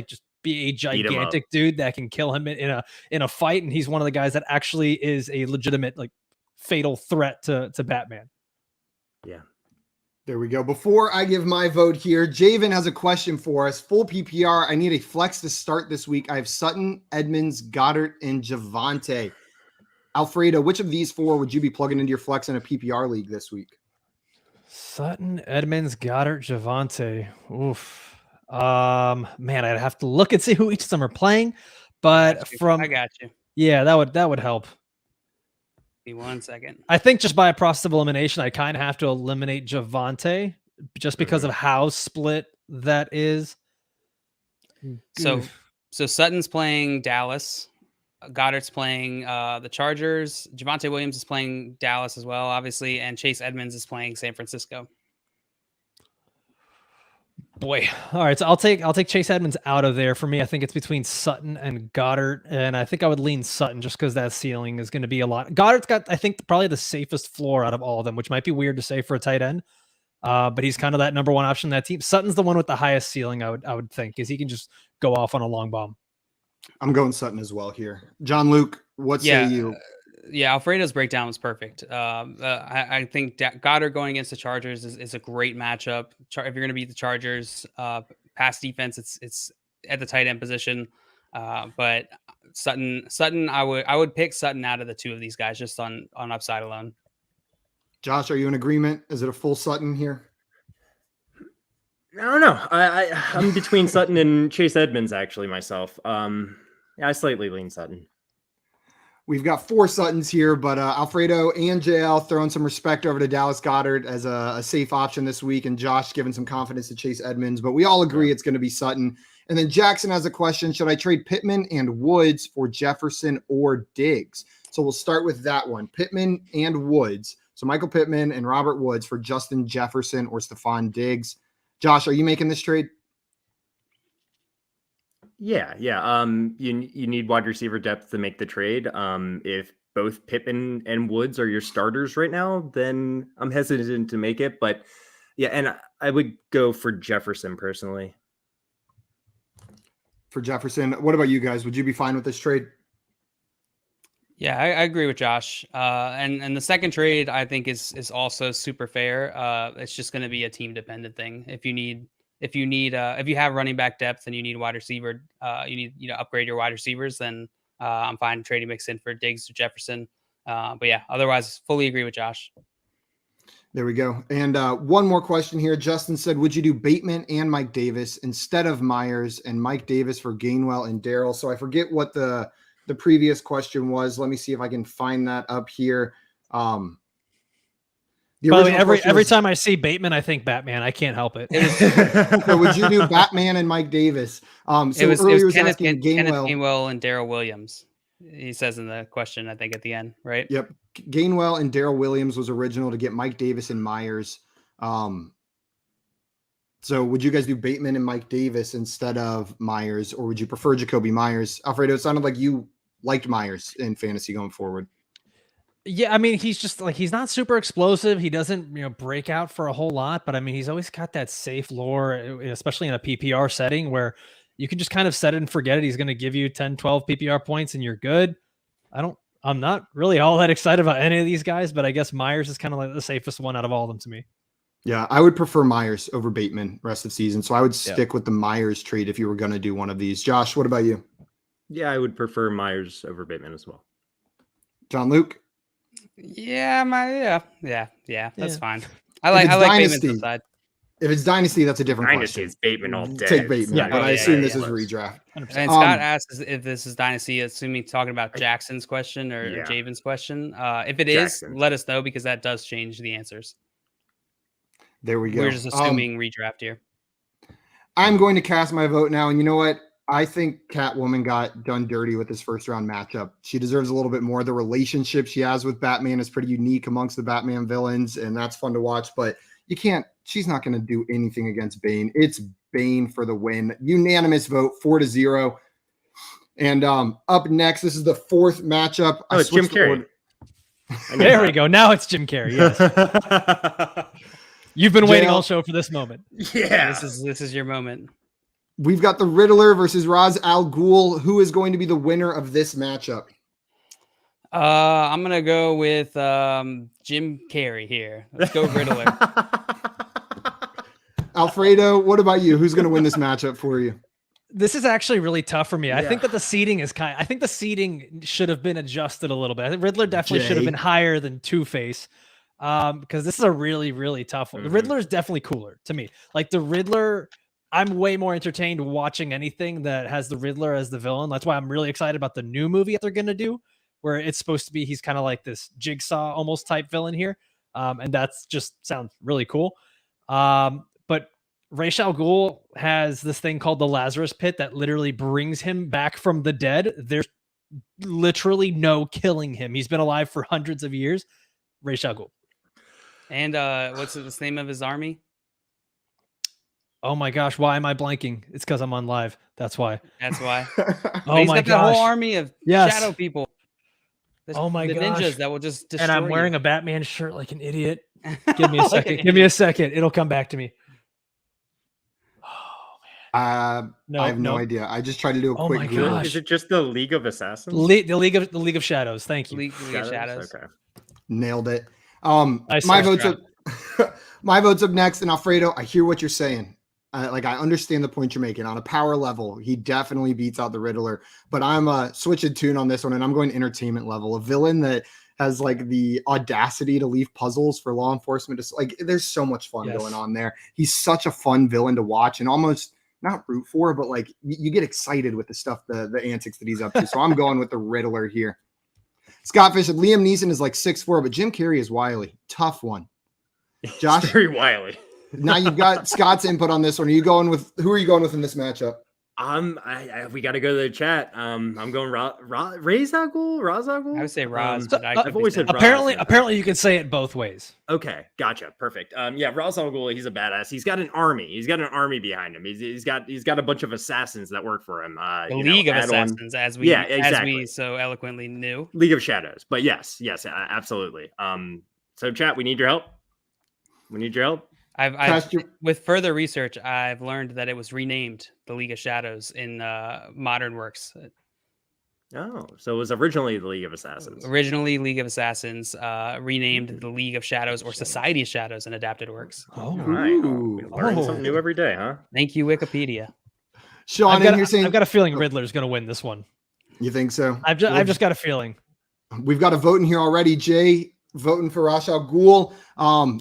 be a gigantic dude that can kill him in a fight. And he's one of the guys that actually is a legitimate like fatal threat to Batman. Yeah. There we go. Before I give my vote here, Javen has a question for us. Full PPR. I need a flex to start this week. I have Sutton, Edmonds, Goddard, and Javonte. Alfredo, which of these four would you be plugging into your flex in a PPR league this week? Sutton, Edmonds, Goddard, Javonte. Oof. Man, I'd have to look and see who each of them are playing. But I got you. Yeah, that would help. Give me 1 second. I think just by a process of elimination, I kind of have to eliminate Javonte just because of how split that is. So Sutton's playing Dallas. Goddard's playing the Chargers. Javonte Williams is playing Dallas as well, obviously, and Chase Edmonds is playing San Francisco. Boy, all right. So I'll take Chase Edmonds out of there. For me, I think it's between Sutton and Goddard, and I think I would lean Sutton just because that ceiling is going to be a lot. Goddard's got, I think, probably the safest floor out of all of them, which might be weird to say for a tight end, but he's kind of that number one option in that team. Sutton's the one with the highest ceiling, I would think, because he can just go off on a long bomb. I'm going Sutton as well here. John Luke, what say you? Yeah, Alfredo's breakdown was perfect. I think Goddard going against the Chargers is a great matchup. If you're going to beat the Chargers, pass defense, it's at the tight end position. But Sutton, I would pick Sutton out of the two of these guys just on upside alone. Josh, are you in agreement? Is it a full Sutton here? I don't know. I'm between Sutton and Chase Edmonds actually myself. I slightly lean Sutton. We've got four Suttons here, but Alfredo and JL throwing some respect over to Dallas Goedert as a safe option this week, and Josh giving some confidence to Chase Edmonds. But we all agree it's going to be Sutton. And then Jackson has a question: should I trade Pittman and Woods for Jefferson or Diggs? So we'll start with that one: Pittman and Woods. So Michael Pittman and Robert Woods for Justin Jefferson or Stephon Diggs. Josh, are you making this trade? Yeah. You need wide receiver depth to make the trade. If both Pittman and Woods are your starters right now, then I'm hesitant to make it. But yeah, and I would go for Jefferson personally. For Jefferson, what about you guys? Would you be fine with this trade? Yeah, I agree with Josh. And the second trade I think is also super fair. It's just going to be a team dependent thing. If you have running back depth and you need wide receiver, you need upgrade your wide receivers, then I'm fine trading Mixon for Diggs or Jefferson. But yeah, otherwise fully agree with Josh. There we go. And one more question here. Justin said, would you do Bateman and Mike Davis instead of Myers, and Mike Davis for Gainwell and Darrell? So I forget what the previous question was. Let me see if I can find that up here. By the way, every time I see Bateman, I think Batman. I can't help it. So would you do Batman and Mike Davis? So it was Kenneth Gainwell and Darrell Williams. He says in the question, I think at the end, right? Yep. Gainwell and Darrell Williams was original to get Mike Davis and Myers. So would you guys do Bateman and Mike Davis instead of Myers, or would you prefer Jacoby Myers? Alfredo, it sounded like you liked Myers in fantasy going forward. Yeah, I mean, he's just he's not super explosive. He doesn't, break out for a whole lot, but I mean, he's always got that safe lore, especially in a PPR setting where you can just kind of set it and forget it. He's going to give you 10, 12 PPR points and you're good. I'm not really all that excited about any of these guys, but I guess Myers is kind of like the safest one out of all of them to me. Yeah, I would prefer Myers over Bateman rest of season. So I would stick with the Myers trade if you were going to do one of these. Josh, what about you? Yeah, I would prefer Myers over Bateman as well. John Luke? Yeah, that's fine. I like Bateman's side. If it's Dynasty, that's a different Dynasty question. It's Bateman all day. Take Bateman, but I assume this is redraft. 100%. And Scott asks if this is Dynasty, assuming talking about Jackson's question or Javen's question. If it is, let us know, because that does change the answers. There we go. We're just assuming redraft here. I'm going to cast my vote now. And you know what? I think Catwoman got done dirty with this first round matchup. She deserves a little bit more. The relationship she has with Batman is pretty unique amongst the Batman villains, and that's fun to watch. But she's not going to do anything against Bane. It's Bane for the win. Unanimous vote, 4-0. And up next, this is the fourth matchup. Oh, it's Jim Carrey. There we go. Now it's Jim Carrey. Yes. You've been waiting all show for this moment. Yeah. This is your moment. We've got the Riddler versus Ra's al Ghul. Who is going to be the winner of this matchup? I'm gonna go with Jim Carrey here. Let's go Riddler. Alfredo, what about you? Who's going to win this matchup for you? This is actually really tough for me. I think that the seeding I think the seeding should have been adjusted a little bit. I think Riddler definitely should have been higher than Two-Face. Because this is a really, really tough one. The Riddler is definitely cooler to me. Like the Riddler, I'm way more entertained watching anything that has the Riddler as the villain. That's why I'm really excited about the new movie that they're going to do, where it's supposed to be, he's kind of like this Jigsaw almost type villain here. And that's just sounds really cool. But Ra's al Ghul has this thing called the Lazarus Pit that literally brings him back from the dead. There's literally no killing him. He's been alive for hundreds of years. Ra's al Ghul. And what's the name of his army? Oh my gosh, why am I blanking? It's because I'm on live. That's why. That's why. Oh he's my got gosh. the whole army of shadow people. Oh my gosh. Ninjas that will just destroy and I'm wearing you. a Batman shirt like an idiot. Give me a second. Give me a second. It'll come back to me. I have no idea. I just tried to do a quick Google. Is it just the League of Assassins? The League of Shadows. Thank you. League of Shadows. Okay. Nailed it. My vote's up next. And Alfredo, I hear what you're saying. I understand the point you're making. On a power level, he definitely beats out the Riddler. But I'm switching tune on this one, and I'm going entertainment level. A villain that has like the audacity to leave puzzles for law enforcement. There's so much fun going on there. He's such a fun villain to watch and almost not root for, but like you get excited with the stuff, the antics that he's up to. So I'm going with the Riddler here. Scott Fish, Liam Neeson is like 6'4", but Jim Carrey is wily. Tough one. Josh, very wily. Now you've got Scott's input on this one. Who are you going with in this matchup? We got to go to the chat. I'm going Ra's al Ghul. I would say Ra's, but I've always said apparently you can say it both ways. Okay, gotcha, perfect. Ra's al Ghul, he's a badass. He's got an army. He's got an army behind him. He's got a bunch of assassants that work for him. The League of Assassins, as we so eloquently knew. League of Shadows, but yes, absolutely. So chat, we need your help. With further research, I've learned that it was renamed the League of Shadows in modern works. Oh, so it was originally the League of Assassins. Originally League of Assassins, renamed the League of Shadows or Society of Shadows in adapted works. Oh, right. We learn something new every day, huh? Thank you, Wikipedia. Sean, I've got a feling Riddler's going to win this one. You think so? I've just got a feeling. We've got a vote in here already. Jay voting for Ra's al Ghul.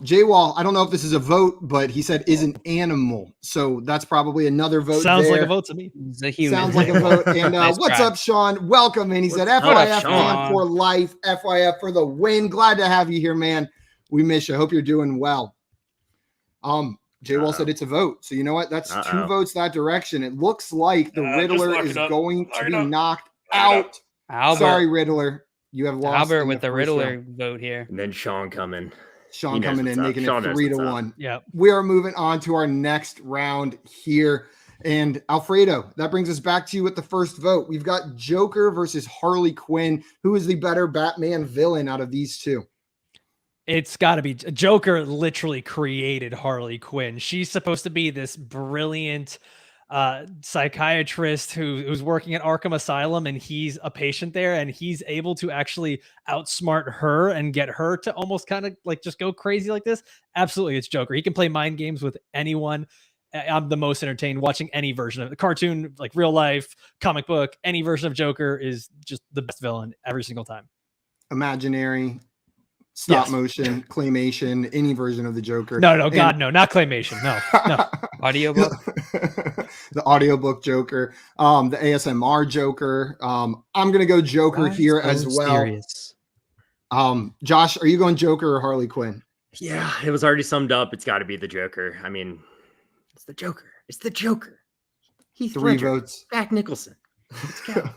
Jay Wall, I don't know if this is a vote, but he said is an animal. So that's probably another vote. Sounds like a vote to me. He's a human. Sounds like a vote. And Nice what's try. up, Sean? Welcome. And he said FYF fan for life. FYF for the win. Glad to have you here, man. We miss you. Hope you're doing well. Jay Wall said it's a vote. So you know what? That's two votes that direction. It looks like the Riddler is going to be knocked out. Albert. Sorry, Riddler. You have lost. Albert with the Riddler vote here. And then Sean coming. Sean coming in, making it 3-1. Yeah. We are moving on to our next round here. And Alfredo, that brings us back to you with the first vote. We've got Joker versus Harley Quinn. Who is the better Batman villain out of these two? It's got to be Joker. Literally created Harley Quinn. She's supposed to be this brilliant psychiatrist who's working at Arkham Asylum, and he's a patient there, and he's able to actually outsmart her and get her to almost kind of like just go crazy like this. Absolutely, it's Joker. He can play mind games with anyone. I'm the most entertained watching any version of the cartoon, like real life, comic book. Any version of Joker is just the best villain every single time. Imaginary, stop motion, claymation, any version of the Joker. No, God, no, not claymation. No. Audiobook. The audiobook Joker, the ASMR Joker. I'm gonna go Joker here as well. Serious. Josh, are you going Joker or Harley Quinn? Yeah, it was already summed up. It's got to be the Joker. I mean, it's the Joker. It's the Joker. Heath 3 Ledger, votes. Jack Nicholson. Let's go.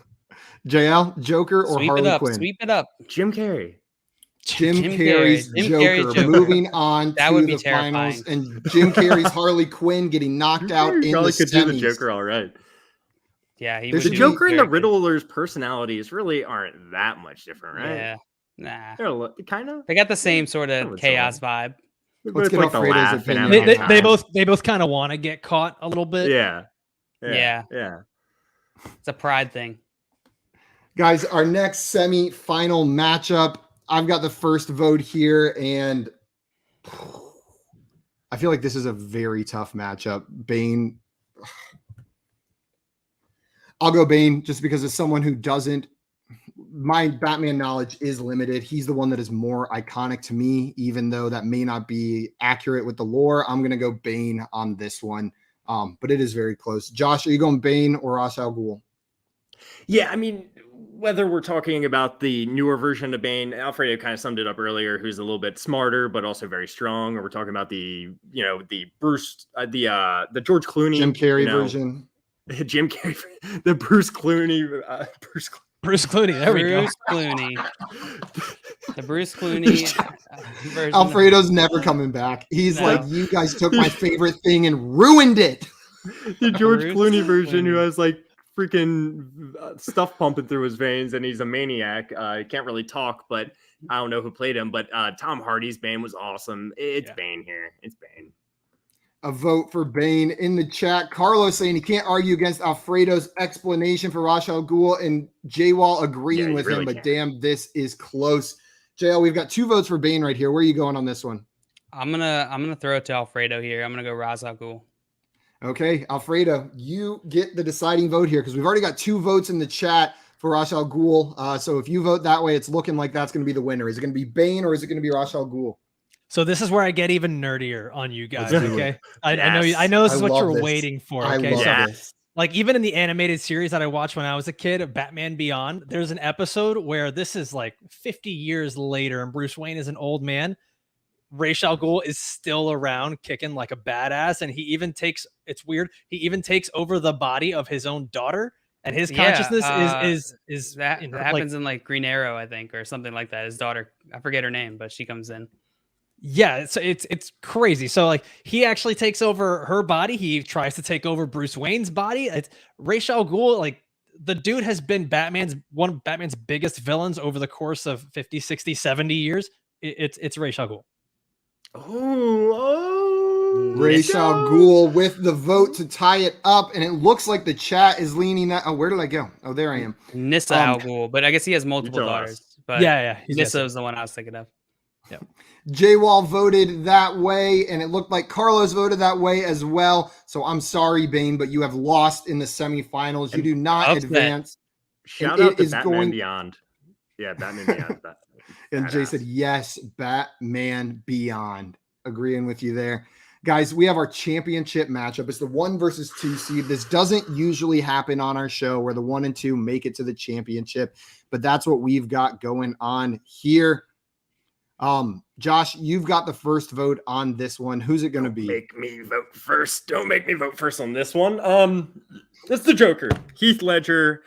JL, Joker or Sweep Harley it up. Quinn? Sweep it up. Jim Carrey. Jim Jim Carrey's Carrey. Jim Joker. Carrey's Joker. Moving on That to would be the finals, terrifying. and Jim Carrey's Harley Quinn getting knocked out in the Probably could do the semis. Joker all right. Yeah, he This would The should do be Joker and the very good. Riddler's personalities really aren't that much different, right? Yeah. Nah. They're kind of. They got the same sort I of would chaos say. vibe. Let's get Alfredo's laugh and opinion have on a good They time. both kind of want to get caught a little bit. Yeah. Yeah. It's a pride thing. Guys, our next semi-final matchup, I've got the first vote here, and I feel like this is a very tough matchup. Bane. I'll go Bane just because as someone who doesn't, my Batman knowledge is limited. He's the one that is more iconic to me, even though that may not be accurate with the lore. I'm going to go Bane on this one, but it is very close. Josh, are you going Bane or Ra's al Ghul? Yeah, I mean, whether we're talking about the newer version of Bane, Alfredo kind of summed it up earlier, who's a little bit smarter but also very strong, or we're talking about the Bruce, the George Clooney, Jim Carrey version. Jim Carrey, the Bruce Clooney, Bruce Clooney. There we go. Bruce Clooney. The Bruce Clooney version. Alfredo's never coming back. He's No. like, you guys took my favorite thing and ruined it. The George Bruce Clooney version, who Clooney. has like freaking stuff pumping through his veins, and he's a maniac. He can't really talk, but I don't know who played him. But Tom Hardy's Bane was awesome. It's Bane here. It's Bane. A vote for Bane in the chat. Carlos saying he can't argue against Alfredo's explanation for Ra's al Ghul, and J-Wall agreeing Yeah, with really him, but can't. damn, this is close. JL, we've got 2 votes for Bane right here. Where are you going on this one? I'm gonna throw it to Alfredo here. I'm gonna go Ra's al Ghul. Okay, Alfredo, you get the deciding vote here because we've already got 2 votes in the chat for Ra's al Ghul. So if you vote that way, it's looking like that's going to be the winner. Is it going to be Bane or is it going to be Ra's al Ghul? So this is where I get even nerdier on you guys. Let's do Okay, it. I know Yes. I know this is I what love you're this. waiting for. I Okay, love so this. like even in the animated series that I watched when I was a kid, Batman Beyond, there's an episode where this is like 50 years later, and Bruce Wayne is an old man. Ra's al Ghul is still around, kicking like a badass, and he even takes. It's weird. He even takes over the body of his own daughter, and his consciousness is That, you know, that happens in like Green Arrow, I think, or something like that. His daughter, I forget her name, but she comes in. Yeah, it's crazy. So like he actually takes over her body. He tries to take over Bruce Wayne's body. It's Ra's al Ghul, like the dude has been one of Batman's biggest villains over the course of 50, 60, 70 years. It's Ra's al Ghul. Ra's al Ghul with the vote to tie it up, and it looks like the chat is leaning that. Oh, where did I go? Oh, there I am. Nissa al Ghul, but I guess he has multiple tell us. daughters. But Yeah. Nissa was the one I was thinking of. J-Wall voted that way, and it looked like Carlos voted that way as well. So I'm sorry, Bane, but you have lost in the semifinals. You do not upset. advance. Shout And out it to is Batman going- Beyond. Yeah, Batman Beyond. And Jay said, yes, Batman Beyond. Agreeing with you there. Guys, we have our championship matchup. It's the 1 versus 2 seed. This doesn't usually happen on our show where the 1 and 2 make it to the championship, but that's what we've got going on here. Josh, you've got the first vote on this one. Who's it going to be? Make me vote first. Don't make me vote first on this one. It's the Joker, Heath Ledger.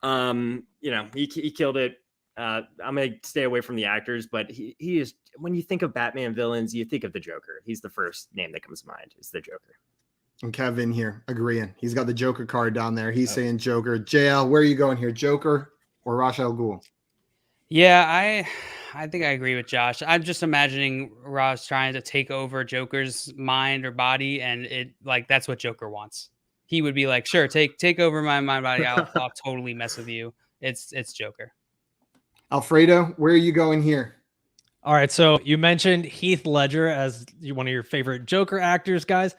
He killed it. I'm gonna stay away from the actors, but he is. When you think of Batman villains, you think of the Joker. He's the first name that comes to mind. It's the Joker. And Kevin here agreeing. He's got the Joker card down there. He's saying Joker. JL, where are you going here? Joker or Ra's al Ghul? Yeah, I think I agree with Josh. I'm just imagining Ra's trying to take over Joker's mind or body, and it like that's what Joker wants. He would be like, "Sure, take over my mind, body. I'll totally mess with you." It's Joker. Alfredo, where are you going here? All right, so you mentioned Heath Ledger as one of your favorite Joker actors, guys.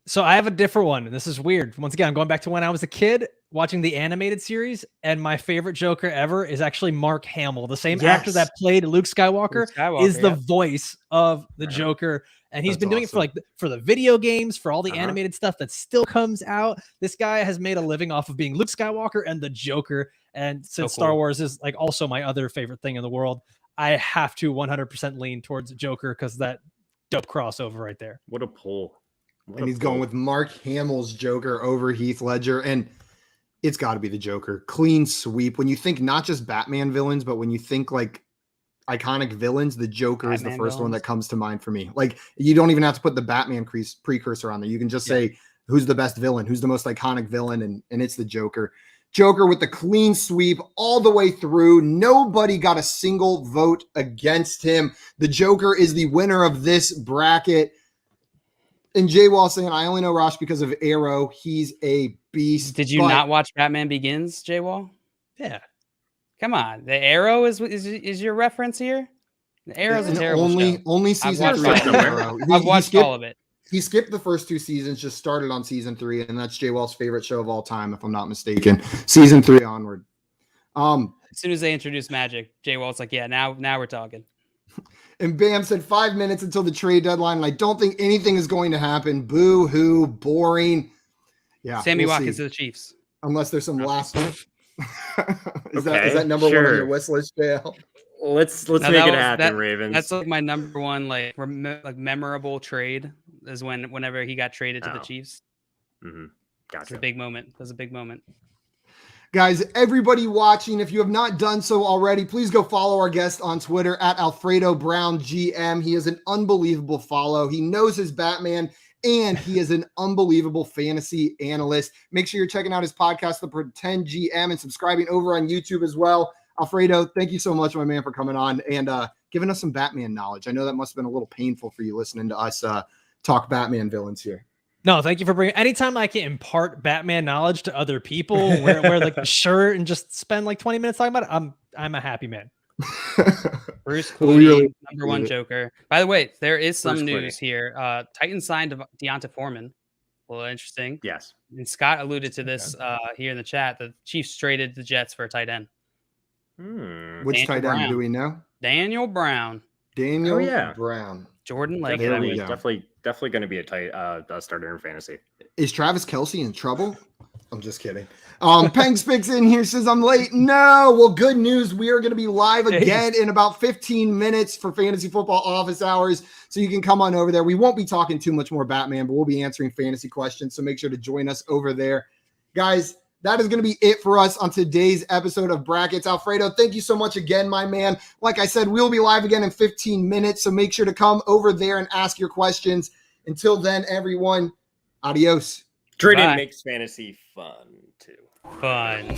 So I have a different one, and this is weird. Once again, I'm going back to when I was a kid watching the animated series, and my favorite Joker ever is actually Mark Hamill, the same actor that played Luke Skywalker, is the voice of the Joker, and he's been doing it for the video games, for all the animated stuff that still comes out. This guy has made a living off of being Luke Skywalker and the Joker, and since Star Wars is like also my other favorite thing in the world, I have to 100% lean towards Joker because that dope crossover right there. What a pull. And he's going with Mark Hamill's Joker over Heath Ledger. And it's got to be the Joker. Clean sweep. When you think not just Batman villains, but when you think like iconic villains, the Joker is the first one that comes to mind for me. Like, you don't even have to put the Batman precursor on there. You can just say, who's the best villain? Who's the most iconic villain? And it's the Joker. Joker with the clean sweep all the way through. Nobody got a single vote against him. The Joker is the winner of this bracket. And Jay Wall saying, I only know Rosh because of Arrow. He's a beast. Did you not watch Batman Begins, Jay Wall? Yeah. Come on. The Arrow is your reference here? The Arrow's a terrible show. Only season 3. I've watched all of it. He skipped the first 2 seasons, just started on season 3, and that's Jay Wall's favorite show of all time, if I'm not mistaken. Season 3 onward. As soon as they introduced magic, Jay Wall's like, yeah, now we're talking. And Bam said 5 minutes until the trade deadline, and I don't think anything is going to happen. Boo-hoo, boring. Yeah, Sammy Watkins to the Chiefs. Unless there's some last one. Is that number 1 on your wish list, JL? Let's make it happen, Ravens. That's like my number 1 like memorable trade is whenever he got traded to the Chiefs. Mm-hmm. Gotcha. It's a big moment. It was a big moment. Guys, everybody watching, if you have not done so already, please go follow our guest on Twitter at Alfredo Brown GM. He is an unbelievable follow. He knows his Batman, and he is an unbelievable fantasy analyst. Make sure you're checking out his podcast, The Pretend GM, and subscribing over on YouTube as well. Alfredo, thank you so much, my man, for coming on and giving us some Batman knowledge. I know that must have been a little painful for you listening to us talk Batman villains here. No, thank you for bringing. Anytime I can impart Batman knowledge to other people, wear like a shirt and just spend like 20 minutes talking about it, I'm a happy man. Bruce Clooney, number 1 Joker. By the way, there is some news here. Titans signed Deonta Foreman. A little interesting. Yes. And Scott alluded to this here in the chat. The Chiefs traded the Jets for a tight end. Which tight end do we know? Daniel Brown. Brown. Jordan Lake. Definitely going to be a tight starter in fantasy. Is Travis Kelce in trouble? I'm just kidding. Pengs Picks in here says I'm late. No. Well, good news. We are going to be live again in about 15 minutes for Fantasy Football Office Hours. So you can come on over there. We won't be talking too much more Batman, but we'll be answering fantasy questions. So make sure to join us over there. Guys, that is going to be it for us on today's episode of Brackets. Alfredo, thank you so much again, my man. Like I said, we'll be live again in 15 minutes, so make sure to come over there and ask your questions. Until then, everyone, adios. Trading makes fantasy fun, too. Fun.